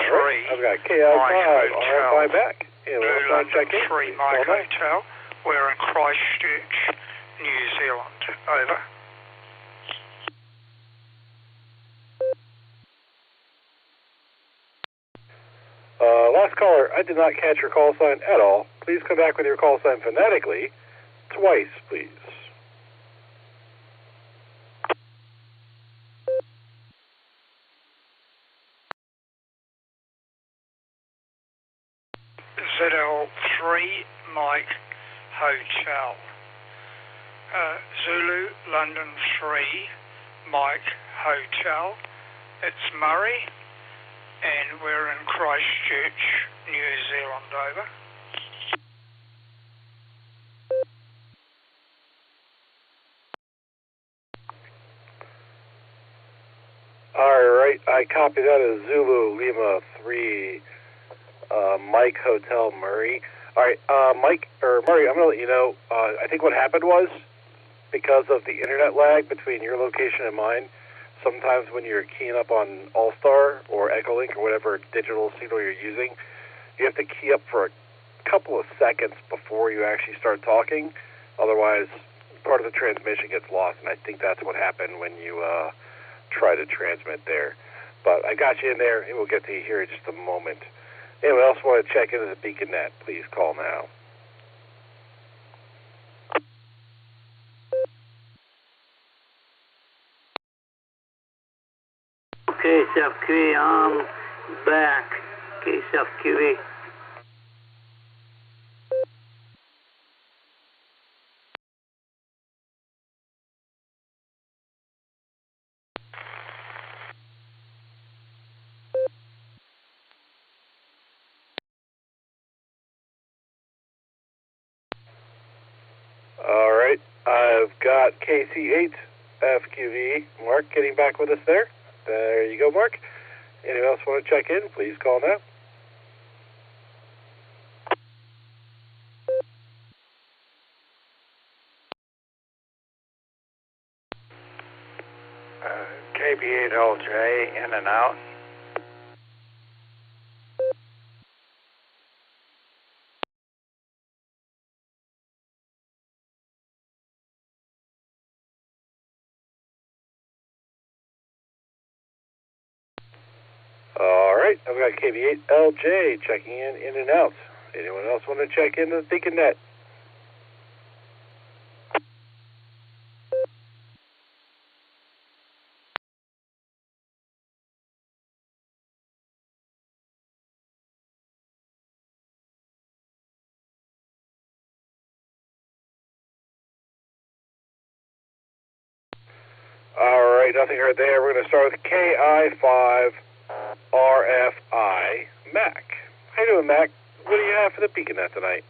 3. I've got KI5 RFI back. Zulu London 3 Mike Hotel. We're in Christchurch, New Zealand. Over. Last caller, I did not catch your call sign at all. Please come back with your call sign phonetically. Twice, please. ZL3 Mike Hotel. Zulu London 3 Mike Hotel. It's Murray, and we're in Christchurch, New Zealand. Over. All right, I copy that as Zulu Lima 3 Mike Hotel Murray. All right, Mike, or Murray, I'm going to let you know, I think what happened was, because of the internet lag between your location and mine, sometimes when you're keying up on Allstar or EchoLink or whatever digital signal you're using, you have to key up for a couple of seconds before you actually start talking. Otherwise, part of the transmission gets lost, and I think that's what happened when you try to transmit there. But I got you in there, and we'll get to you here in just a moment. Anyone else want to check into the Beacon Net, please call now. Okay, South QA, I'm back. Okay, South QA. All right, I've got KC8 FQV. Mark, getting back with us there. There you go, Mark. Anyone else want to check in? Please call now. KB8LJ, in and out. All right, I've got KB8LJ checking in and out. Anyone else want to check in the Beacon Net? All right, nothing heard there. We're going to start with KI5RFI Mac. How you doing, Mac? What do you have for the Beacon Net tonight?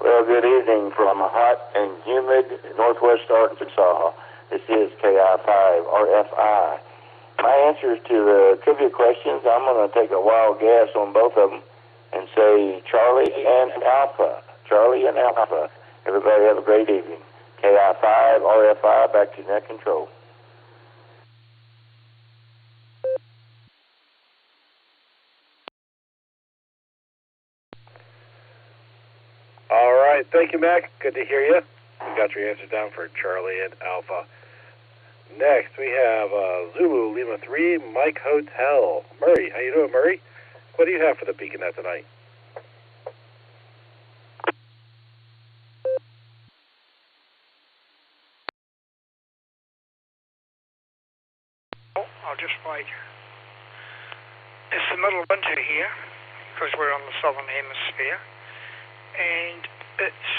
Well, good evening from hot and humid northwest Arkansas. This is KI5RFI. My answers to the trivia questions, I'm going to take a wild guess on both of them and say Charlie and Alpha. Charlie and Alpha. Everybody have a great evening. KI5RFI, back to net control. All right, thank you, Mac. Good to hear you. We got your answers down for Charlie and Alpha. Next, we have Zulu Lima 3 Mike Hotel. Murray, how you doing, Murray? What do you have for the Beacon Net tonight? I'll just wait. It's the middle of winter here because we're on the southern hemisphere, and it's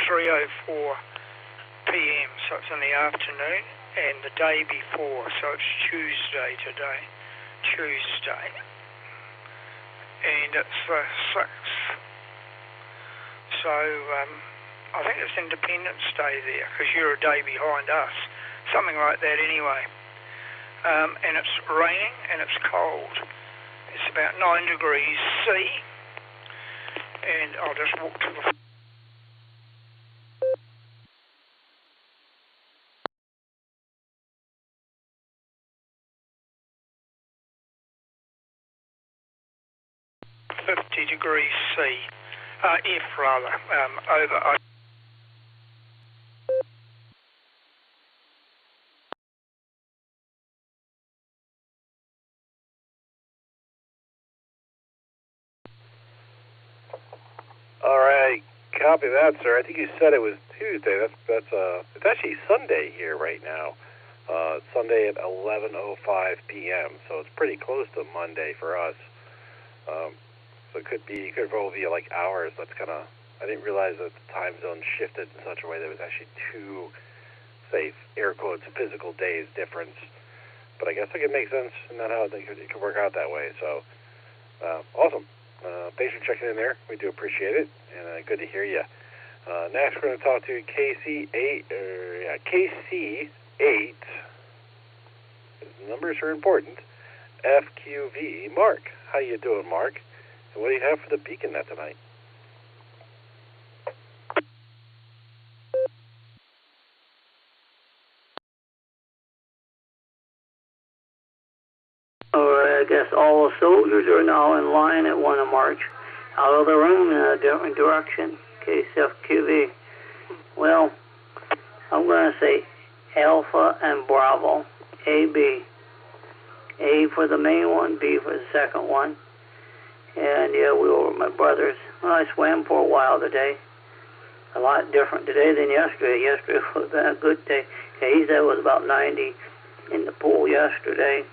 3:04 p.m. so it's in the afternoon, and the day before, so it's Tuesday today, and it's the 6th. So I think it's Independence Day there because you're a day behind us, something like that anyway. And it's raining and it's cold. It's about 9 degrees C. And I'll just walk to the... degrees C. F rather. Over... All right, copy that, sir. I think you said it was Tuesday. It's actually Sunday here right now. It's Sunday at 11:05 p.m. So it's pretty close to Monday for us. So it could both be like hours. That's kind of. I didn't realize that the time zone shifted in such a way that it was actually two, say, air quotes, physical days difference. But I guess it could make sense, and not how it could work out that way. So awesome. Thanks for checking in there. We do appreciate it, and good to hear you. Next, we're going to talk to KC8. The numbers are important. FQV. Mark. How you doing, Mark? And what do you have for the Beacon Net tonight? I guess all the soldiers are now in line at 1 March, out of the room in a different direction. KCFQV. Well, I'm going to say Alpha and Bravo. AB. A for the main one, B for the second one. And yeah, we were my brothers. Well, I swam for a while today. A lot different today than yesterday. Yesterday was a good day. He said it was about 90 in the pool yesterday.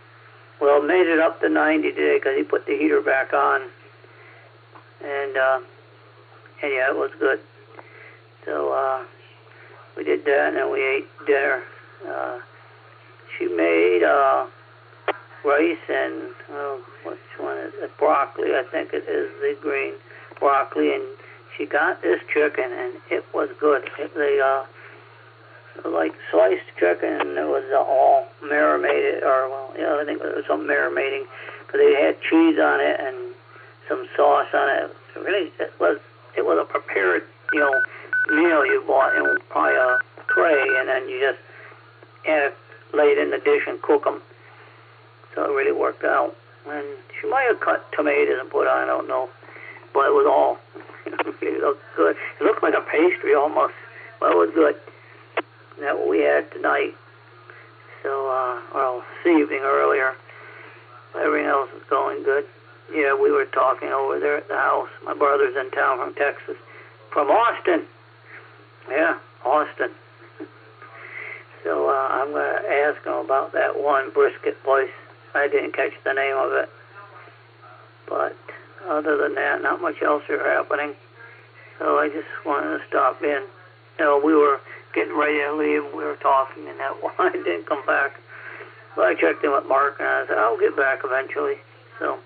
Well, made it up to 90 today because he put the heater back on. And yeah, it was good. So we did that, and then we ate dinner. She made rice and, which one is it? Broccoli, I think it is, the green broccoli. And she got this chicken, and it was good. They like sliced chicken, and it was all marinated, or, well, yeah, I think it was some marinating, but they had cheese on it and some sauce on it. It was a prepared, meal you bought in probably a tray, and then you just lay it in the dish and cook them. So it really worked out. And she might have cut tomatoes and put on, I don't know, but it was all. It looked good. It looked like a pastry almost, but it was good. And that's what we had tonight. So, this evening earlier. Everything else is going good. Yeah, we were talking over there at the house. My brother's in town from Texas. From Austin. Yeah, Austin. So I'm going to ask him about that one brisket place. I didn't catch the name of it. But other than that, not much else is happening. So I just wanted to stop in. We were getting ready to leave. We were talking, and that one didn't come back. But I checked in with Mark, and I said, I'll get back eventually. So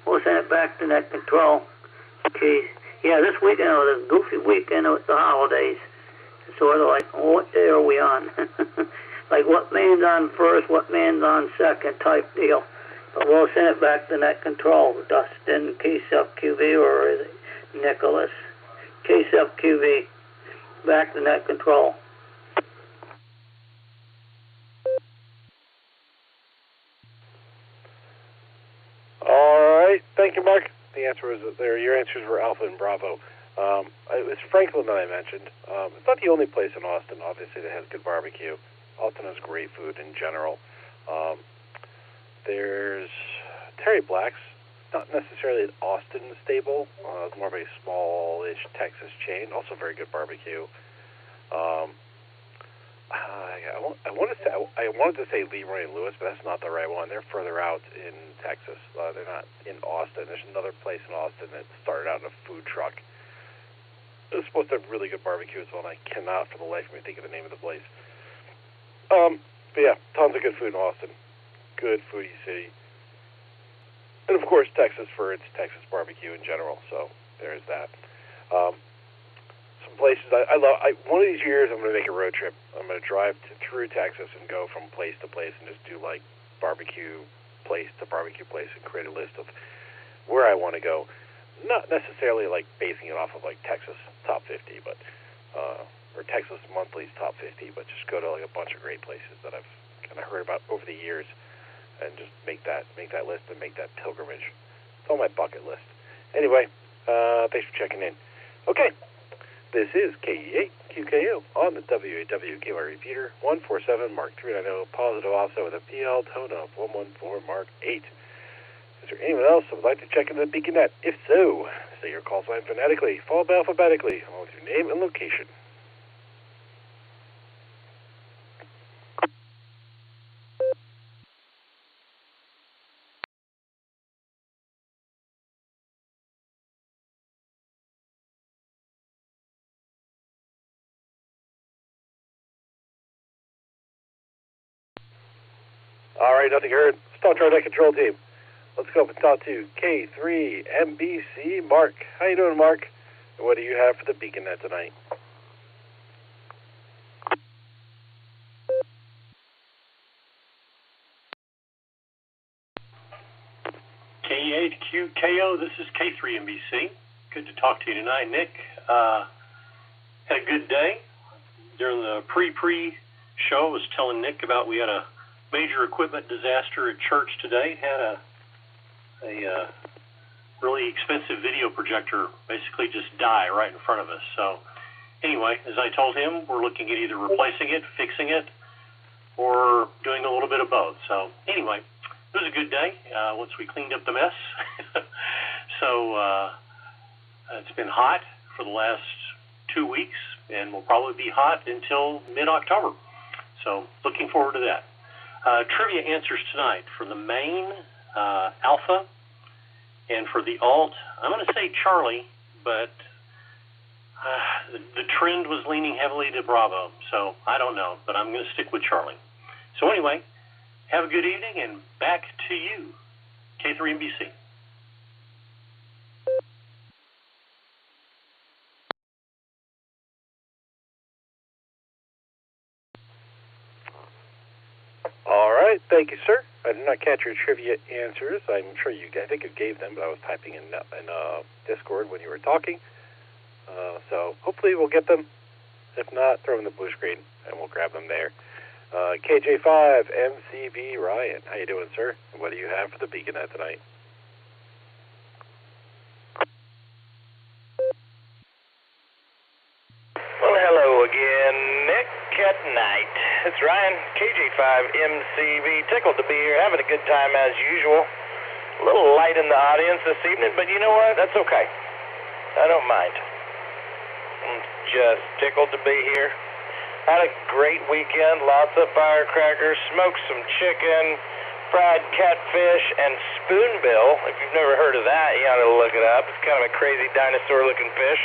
we'll send it back to Net Control. Okay. Yeah, this weekend was a goofy weekend with the holidays. Sort of like, what day are we on? Like, what man's on first, what man's on second type deal. But we'll send it back to Net Control. Dustin, KSFQV, or is it Nicholas? KSFQV, back to Net Control. All right. Thank you, Mark. The answer was there. Your answers were Alpha and Bravo. It was Franklin that I mentioned. It's not the only place in Austin, obviously, that has good barbecue. Austin has great food in general. There's Terry Black's, not necessarily an Austin staple. It's more of a small-ish Texas chain. Also very good barbecue. I wanted to say Leroy and Lewis, but that's not the right one. They're further out in Texas. They're not in Austin. There's another place in Austin that started out in a food truck. It was supposed to have really good barbecue as well, and I cannot for the life of me think of the name of the place. But yeah, tons of good food in Austin. Good foodie city. And of course, Texas for its Texas barbecue in general. So there's that. Some places I love. One of these years, I'm going to make a road trip. I'm going to drive through Texas and go from place to place and just do like barbecue place to barbecue place and create a list of where I want to go. Not necessarily like basing it off of like Texas top 50, but or Texas Monthly's top 50, but just go to like a bunch of great places that I've kind of heard about over the years, and just make that list and make that pilgrimage. It's on my bucket list. Anyway, thanks for checking in. Okay, this is KE8QKO on the WAWKY repeater 147 Mark 390 positive offset with a PL tone of 114 Mark 8. Is there anyone else that would like to check into the Beacon Net? If so, say your call sign phonetically, followed by alphabetically, along with your name and location. All right, nothing heard. Let's talk to our Net Control team. Let's go up and talk to K3MBC Mark. How you doing, Mark? And what do you have for the Beacon Net tonight? K8QKO, this is K3MBC. Good to talk to you tonight, Nick. Had a good day. During the pre-show, I was telling Nick about we had a major equipment disaster at church today. Had a really expensive video projector basically just die right in front of us. So anyway, as I told him, we're looking at either replacing it, fixing it, or doing a little bit of both. So anyway, it was a good day once we cleaned up the mess. So it's been hot for the last 2 weeks, and will probably be hot until mid-October. So looking forward to that. Trivia answers tonight for the main Alpha, and for the alt, I'm going to say Charlie, but the trend was leaning heavily to Bravo, so I don't know, but I'm going to stick with Charlie. So anyway, have a good evening, and back to you, K3MBC. All right, thank you, sir. I did not catch your trivia answers. I think you gave them, but I was typing in Discord when you were talking. So hopefully we'll get them. If not, throw them in the blue screen, and we'll grab them there. KJ5 MCB Ryan, how you doing, sir? And what do you have for the BeaconNet tonight? Well, hello again, Nick at Nite. It's Ryan, KJ5MCV. Tickled to be here, having a good time as usual. A little light in the audience this evening, but you know what? That's okay. I don't mind. I'm just tickled to be here. Had a great weekend, lots of firecrackers, smoked some chicken, fried catfish, and spoonbill. If you've never heard of that, you ought to look it up. It's kind of a crazy dinosaur-looking fish.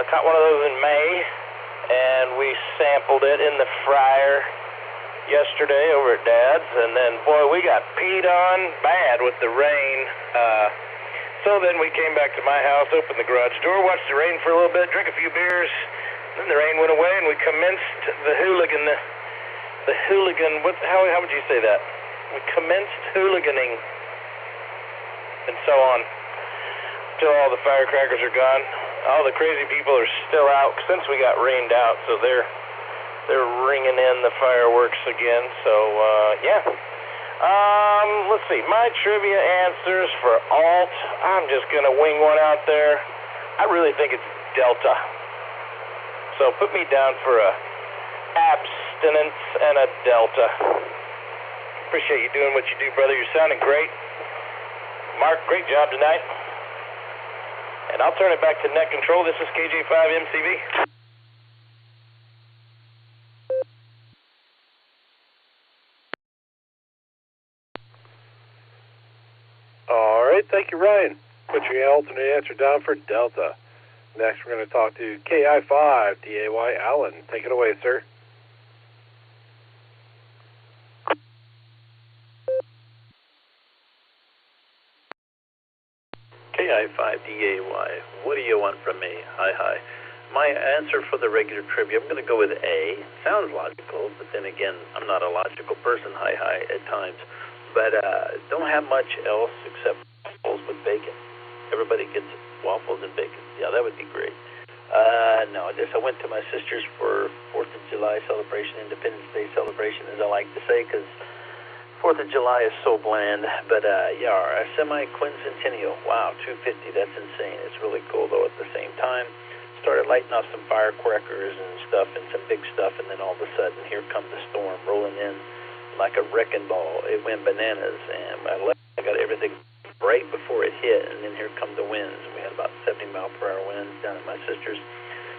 Caught one of those in May, and we sampled it in the fryer yesterday over at Dad's, and then, boy, we got peed on bad with the rain. So then we came back to my house, opened the garage door, watched the rain for a little bit, drank a few beers, then the rain went away, and we commenced the hooligan, how would you say that? We commenced hooliganing, and so on, till all the firecrackers are gone. All the crazy people are still out since we got rained out, so they're ringing in the fireworks again. So yeah. Let's see. My trivia answers for alt. I'm just gonna wing one out there. I really think it's Delta. So put me down for a abstinence and a Delta. Appreciate you doing what you do, brother. You're sounding great. Mark, great job tonight. And I'll turn it back to Net Control. This is KJ5MCV. All right, thank you, Ryan. Put your alternate answer down for Delta. Next, we're going to talk to KI5 DAY Allen. Take it away, sir. KI5DAY, what do you want from me? Hi. My answer for the regular trivia, I'm going to go with A. Sounds logical, but then again, I'm not a logical person, hi, at times. But don't have much else except waffles with bacon. Everybody gets waffles and bacon. Yeah, that would be great. No, I went to my sister's for 4th of July celebration, Independence Day celebration, as I like to say, because 4th of July is so bland, but yeah, a semi-quincentennial. Wow, 250, that's insane. It's really cool, though, at the same time. Started lighting off some firecrackers and stuff and some big stuff, and then all of a sudden, here comes the storm rolling in like a wrecking ball. It went bananas, and I got everything right before it hit, and then here come the winds. We had about 70-mile-per-hour winds down at my sister's.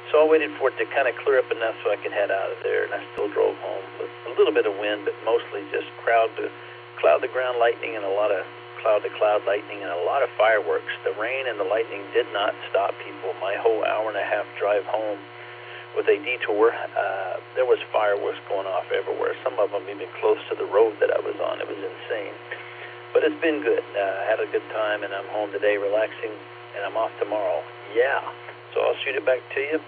So I waited for it to kind of clear up enough so I could head out of there, and I still drove home with a little bit of wind, but mostly just cloud-to-ground lightning and a lot of cloud-to-cloud lightning and a lot of fireworks. The rain and the lightning did not stop people. My whole hour-and-a-half drive home with a detour, there was fireworks going off everywhere, some of them even close to the road that I was on. It was insane. But it's been good. I had a good time, and I'm home today relaxing, and I'm off tomorrow. Yeah. So I'll shoot it back to you.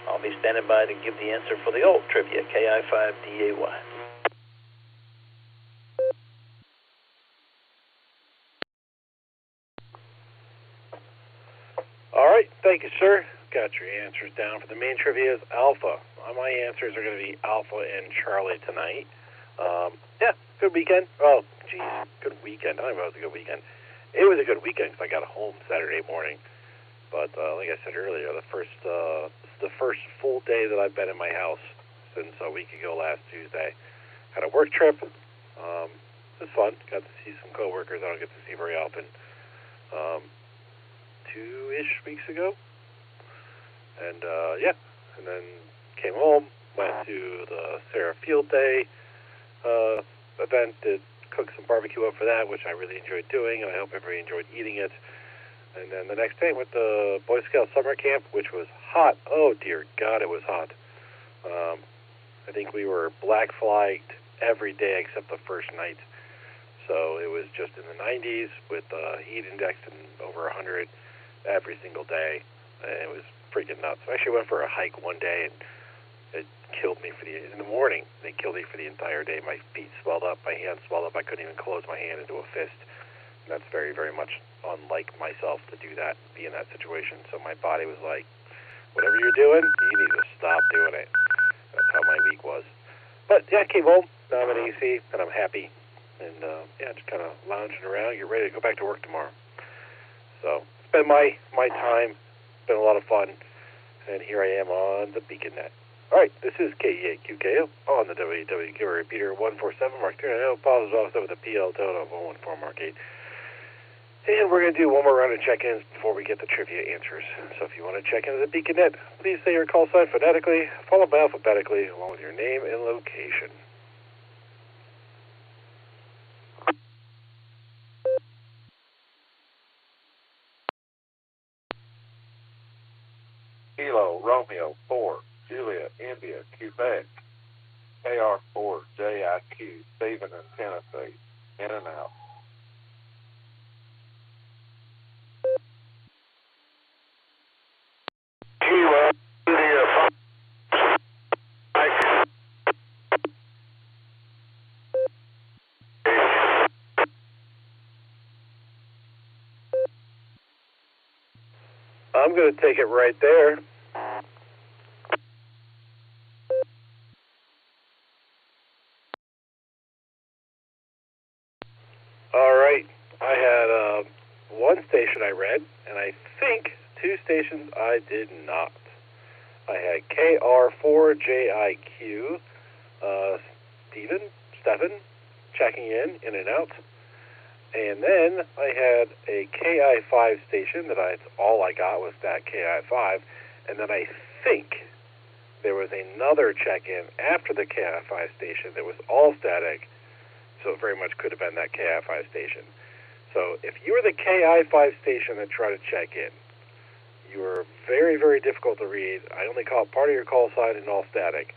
I'll be standing by to give the answer for the old trivia, KI5DAY. All right, thank you, sir. Got your answers down for the main trivia is Alpha. My answers are going to be Alpha and Charlie tonight. Yeah, good weekend. Oh, geez, good weekend. I don't know if it was a good weekend. It was a good weekend because I got home Saturday morning. But like I said earlier, this is the first full day that I've been in my house since a week ago last Tuesday. Had a work trip. It was fun. Got to see some coworkers I don't get to see very often. 2-ish weeks ago. And yeah, and then came home, went to the Sarah Field Day event, cooked some barbecue up for that, which I really enjoyed doing, and I hope everybody enjoyed eating it. And then the next day went to Boy Scout summer camp, which was hot. Oh, dear God, it was hot. I think we were black flagged every day except the first night. So it was just in the 90s with heat index in over 100 every single day. And it was freaking nuts. I actually went for a hike one day, and it killed me in the morning. They killed me for the entire day. My feet swelled up, my hands swelled up. I couldn't even close my hand into a fist. And that's very, very much unlike myself to do that, be in that situation. So my body was like, whatever you're doing, you need to stop doing it. That's how my week was. But yeah, I came home. Now I'm in AC, and I'm happy. And yeah, just kind of lounging around, get ready to go back to work tomorrow. So it's been my time. It's been a lot of fun. And here I am on the Beacon Net. All right, this is KEAQKO on the WWQ repeater 147 Mark 3. I know Paul is also with the PL total of 114 Mark 8. And we're going to do one more round of check-ins before we get the trivia answers. So if you want to check into the Beacon Net, please say your call sign phonetically, followed by alphabetically, along with your name and location. Kilo, Romeo, 4, Julia, India, Quebec, KR4, JIQ, Stephen in Tennessee, in and out. Kilo, India, 5, I'm going to take it right there. All right. I had one station I read, and I think 2 stations I did not. I had KR4JIQ, Stephen, checking in and out. And then I had a KI5 station that's all I got was that KI5. And then I think there was another check-in after the KI5 station that was all static. So it very much could have been that KI5 station. So if you were the KI5 station that tried to check in, you were very, very difficult to read. I only caught part of your call sign and all static.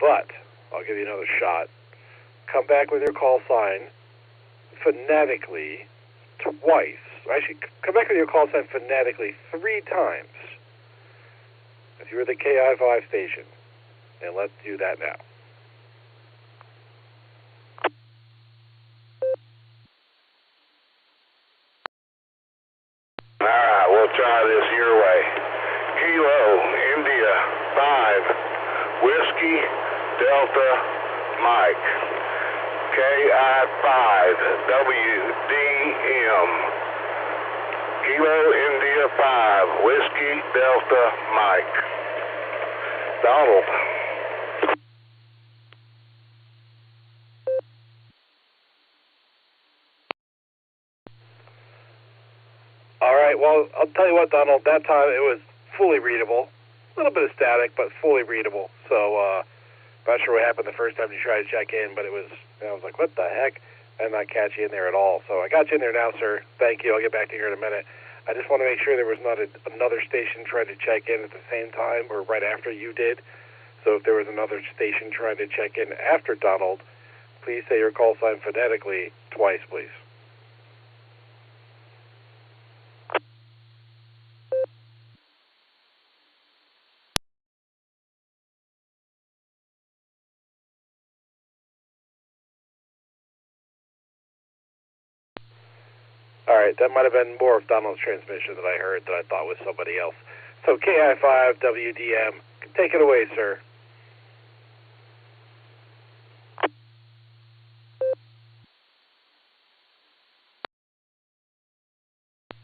But I'll give you another shot. Come back with your call sign phonetically twice. Actually, come back with your call sign phonetically 3 times. If you were the KI5 station. And let's do that now. All right, we'll try this your way. Kilo, India, 5, Whiskey, Delta, Mike. KI5, WDM. Kilo, India, 5, Whiskey, Delta, Mike. Donald. All right, well, I'll tell you what, Donald, that time it was fully readable. A little bit of static, but fully readable. So, not sure what happened the first time you tried to check in, but I was like, what the heck? I did not catch you in there at all. So I got you in there now, sir. Thank you. I'll get back to you here in a minute. I just want to make sure there was not another station trying to check in at the same time or right after you did. So if there was another station trying to check in after Donald, please say your call sign phonetically twice, please. All right, that might have been more of Donald's transmission that I heard that I thought was somebody else. So KI5 WDM, take it away, sir.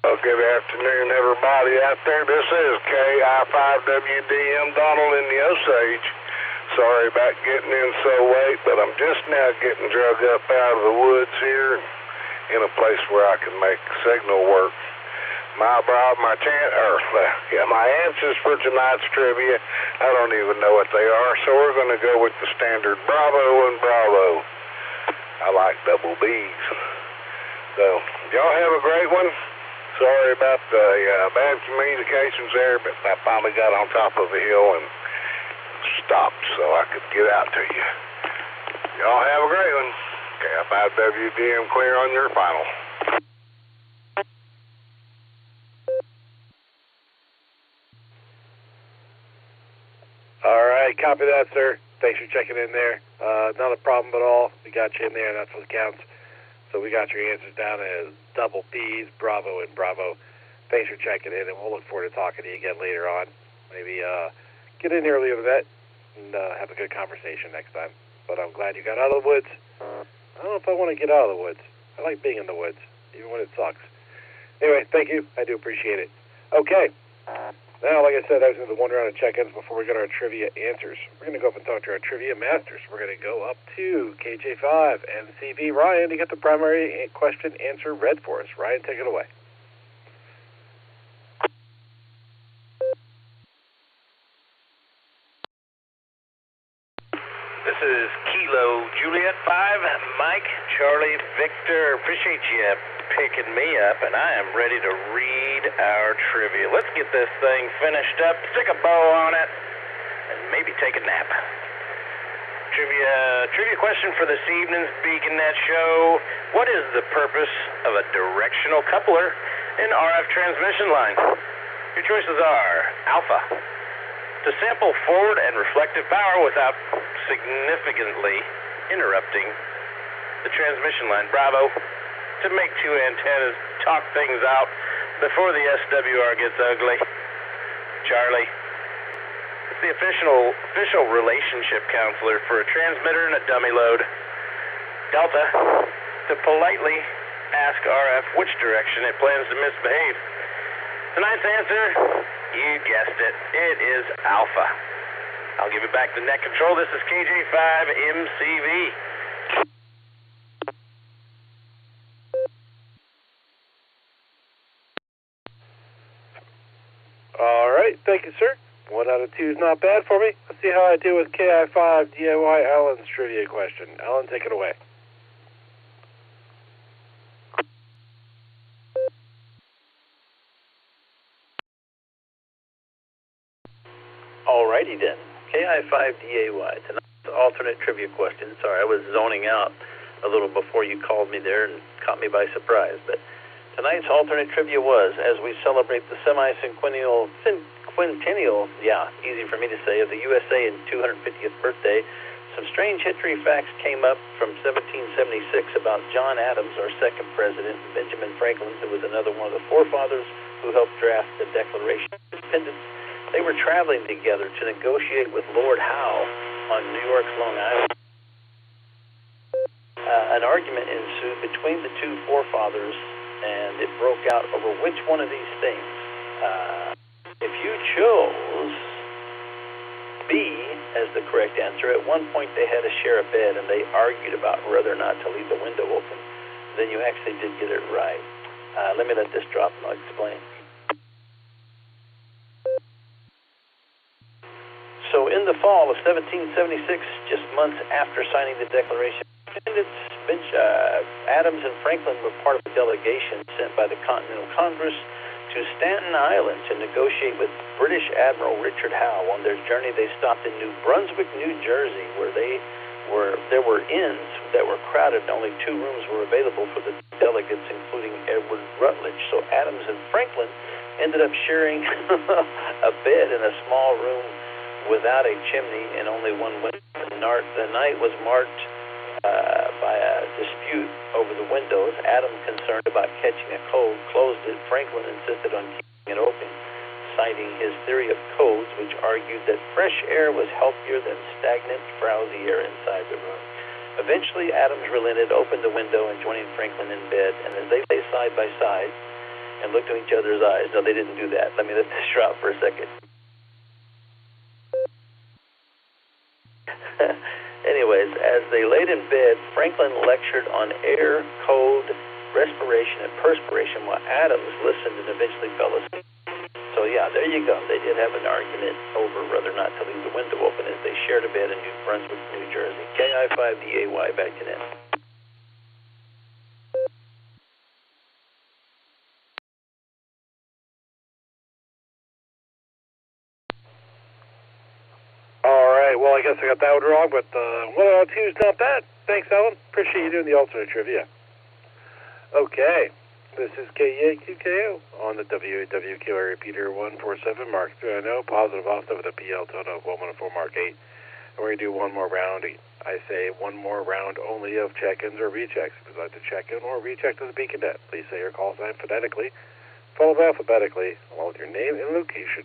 Well, good afternoon, everybody out there. This is KI5WDM, Donald in the Osage. Sorry about getting in so late, but I'm just now getting drug up out of the woods here in a place where I can make signal work. My answers for tonight's trivia, I don't even know what they are, so we're going to go with the standard Bravo and Bravo. I like double B's. So, y'all have a great one. Sorry about the bad communications there, but I finally got on top of a hill and stopped so I could get out to you. Y'all have a great one. KI5WDM clear on your final. All right. right, copy that, sir. Thanks for checking in there. Not a problem at all. We got you in there, and that's what counts. So we got your answers down as double B's, Bravo, and Bravo. Thanks for checking in, and we'll look forward to talking to you again later on. Maybe get in earlier with that and have a good conversation next time. But I'm glad you got out of the woods. I don't know if I want to get out of the woods. I like being in the woods, even when it sucks. Anyway, thank you. I do appreciate it. Okay. Now, like I said, that was the one round of check-ins before we got our trivia answers. We're going to go up and talk to our trivia masters. We're going to go up to KJ5 and CV Ryan to get the primary question answer read for us. Ryan, take it away. This is Kilo Juliet 5, Mike, Charlie, Victor. Appreciate you picking me up, and I am ready to read our trivia. Let's get this thing finished up, stick a bow on it, and maybe take a nap. Trivia question for this evening's Beacon Net show. What is the purpose of a directional coupler in RF transmission line? Your choices are alpha, to sample forward and reflective power without significantly interrupting the transmission line. Bravo, to make two antennas talk things out before the SWR gets ugly. Charlie, it's the official relationship counselor for a transmitter and a dummy load. Delta, to politely ask RF which direction it plans to misbehave. Tonight's answer, you guessed it, it is alpha. I'll give it back to net control. This is KJ5 MCV. All right, thank you, sir. 1 out of 2 is not bad for me. Let's see how I do with KI5 DIY Alan's trivia question. Alan, take it away. Alrighty then. KI5DAY. Tonight's alternate trivia question. Sorry, I was zoning out a little before you called me there and caught me by surprise. But tonight's alternate trivia was, as we celebrate the semi-cinquennial, easy for me to say, of the USA and 250th birthday, some strange history facts came up from 1776 about John Adams, our second president, and Benjamin Franklin, who was another one of the forefathers who helped draft the Declaration of Independence. They were traveling together to negotiate with Lord Howe on New York's Long Island. An argument ensued between the two forefathers, and it broke out over which one of these things. If you chose B as the correct answer, at one point they had to share a bed, and they argued about whether or not to leave the window open. Then you actually did get it right. Let me let this drop and I'll explain. So in the fall of 1776, just months after signing the Declaration of Independence, Adams and Franklin were part of a delegation sent by the Continental Congress to Staten Island to negotiate with British Admiral Richard Howe. On their journey, they stopped in New Brunswick, New Jersey, where there were inns that were crowded and only 2 rooms were available for the delegates, including Edward Rutledge. So Adams and Franklin ended up sharing a bed in a small room without a chimney and only one window. The night was marked by a dispute over the windows. Adam, concerned about catching a cold, closed it. Franklin insisted on keeping it open, citing his theory of codes, which argued that fresh air was healthier than stagnant, frowsy air inside the room. Eventually, Adams relented, opened the window, and joining Franklin in bed. And as they lay side by side and looked in each other's eyes, no, they didn't do that. Let me let this drop for a second. Anyways, as they laid in bed, Franklin lectured on air, code, respiration, and perspiration while Adams listened and eventually fell asleep. So yeah, there you go. They did have an argument over whether or not to leave the window open as they shared a bed in New Brunswick, New Jersey. KI5DAY, back to net. Well, I guess I got that one wrong, but 1 out of 2 is not bad. Thanks, Alan. Appreciate you doing the alternate trivia. Okay. This is KEAQKO on the WAWQA repeater 147 Mark 3. I know, positive offset with a PL total of 114 Mark 8. And we're going to do one more round. I say one more round only of check-ins or rechecks. If you'd like to check in or recheck to the Beacon Net, please say your call sign phonetically, followed alphabetically, along with your name and location.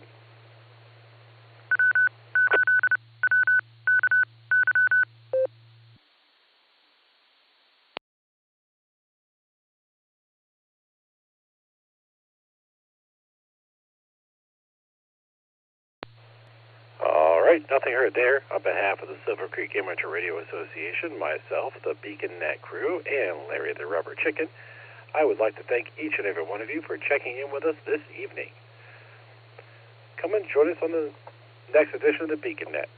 All right, nothing heard there. On behalf of the Silvercreek Amateur Radio Association, myself, the Beacon Net crew, and Larry the Rubber Chicken, I would like to thank each and every one of you for checking in with us this evening. Come and join us on the next edition of the Beacon Net,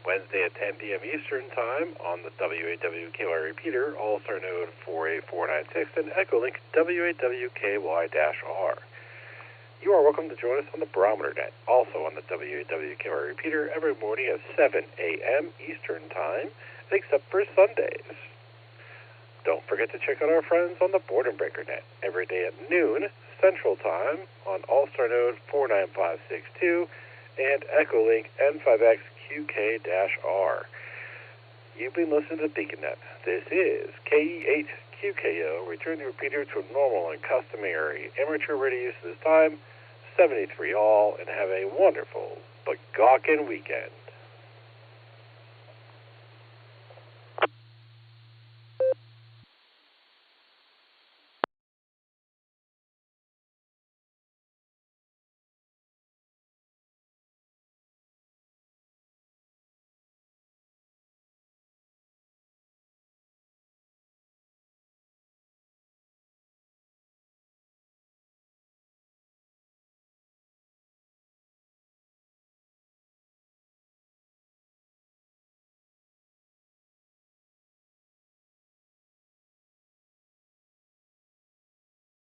Wednesday at 10 p.m. Eastern Time on the WAWKY repeater, Allstar Node 48496, and EchoLink WAWKY-R. You are welcome to join us on the Barometer Net, also on the WAWKY repeater, every morning at 7 a.m. Eastern Time, except for Sundays. Don't forget to check out our friends on the Boredom Breaker Net, every day at noon Central Time on Allstar Node 49562 and EchoLink N5X-QK-R. You've been listening to Beacon Net. This is KE8QKO, returning the repeater to normal and customary amateur radio use this time, 73 all, and have a wonderful Begawkin weekend.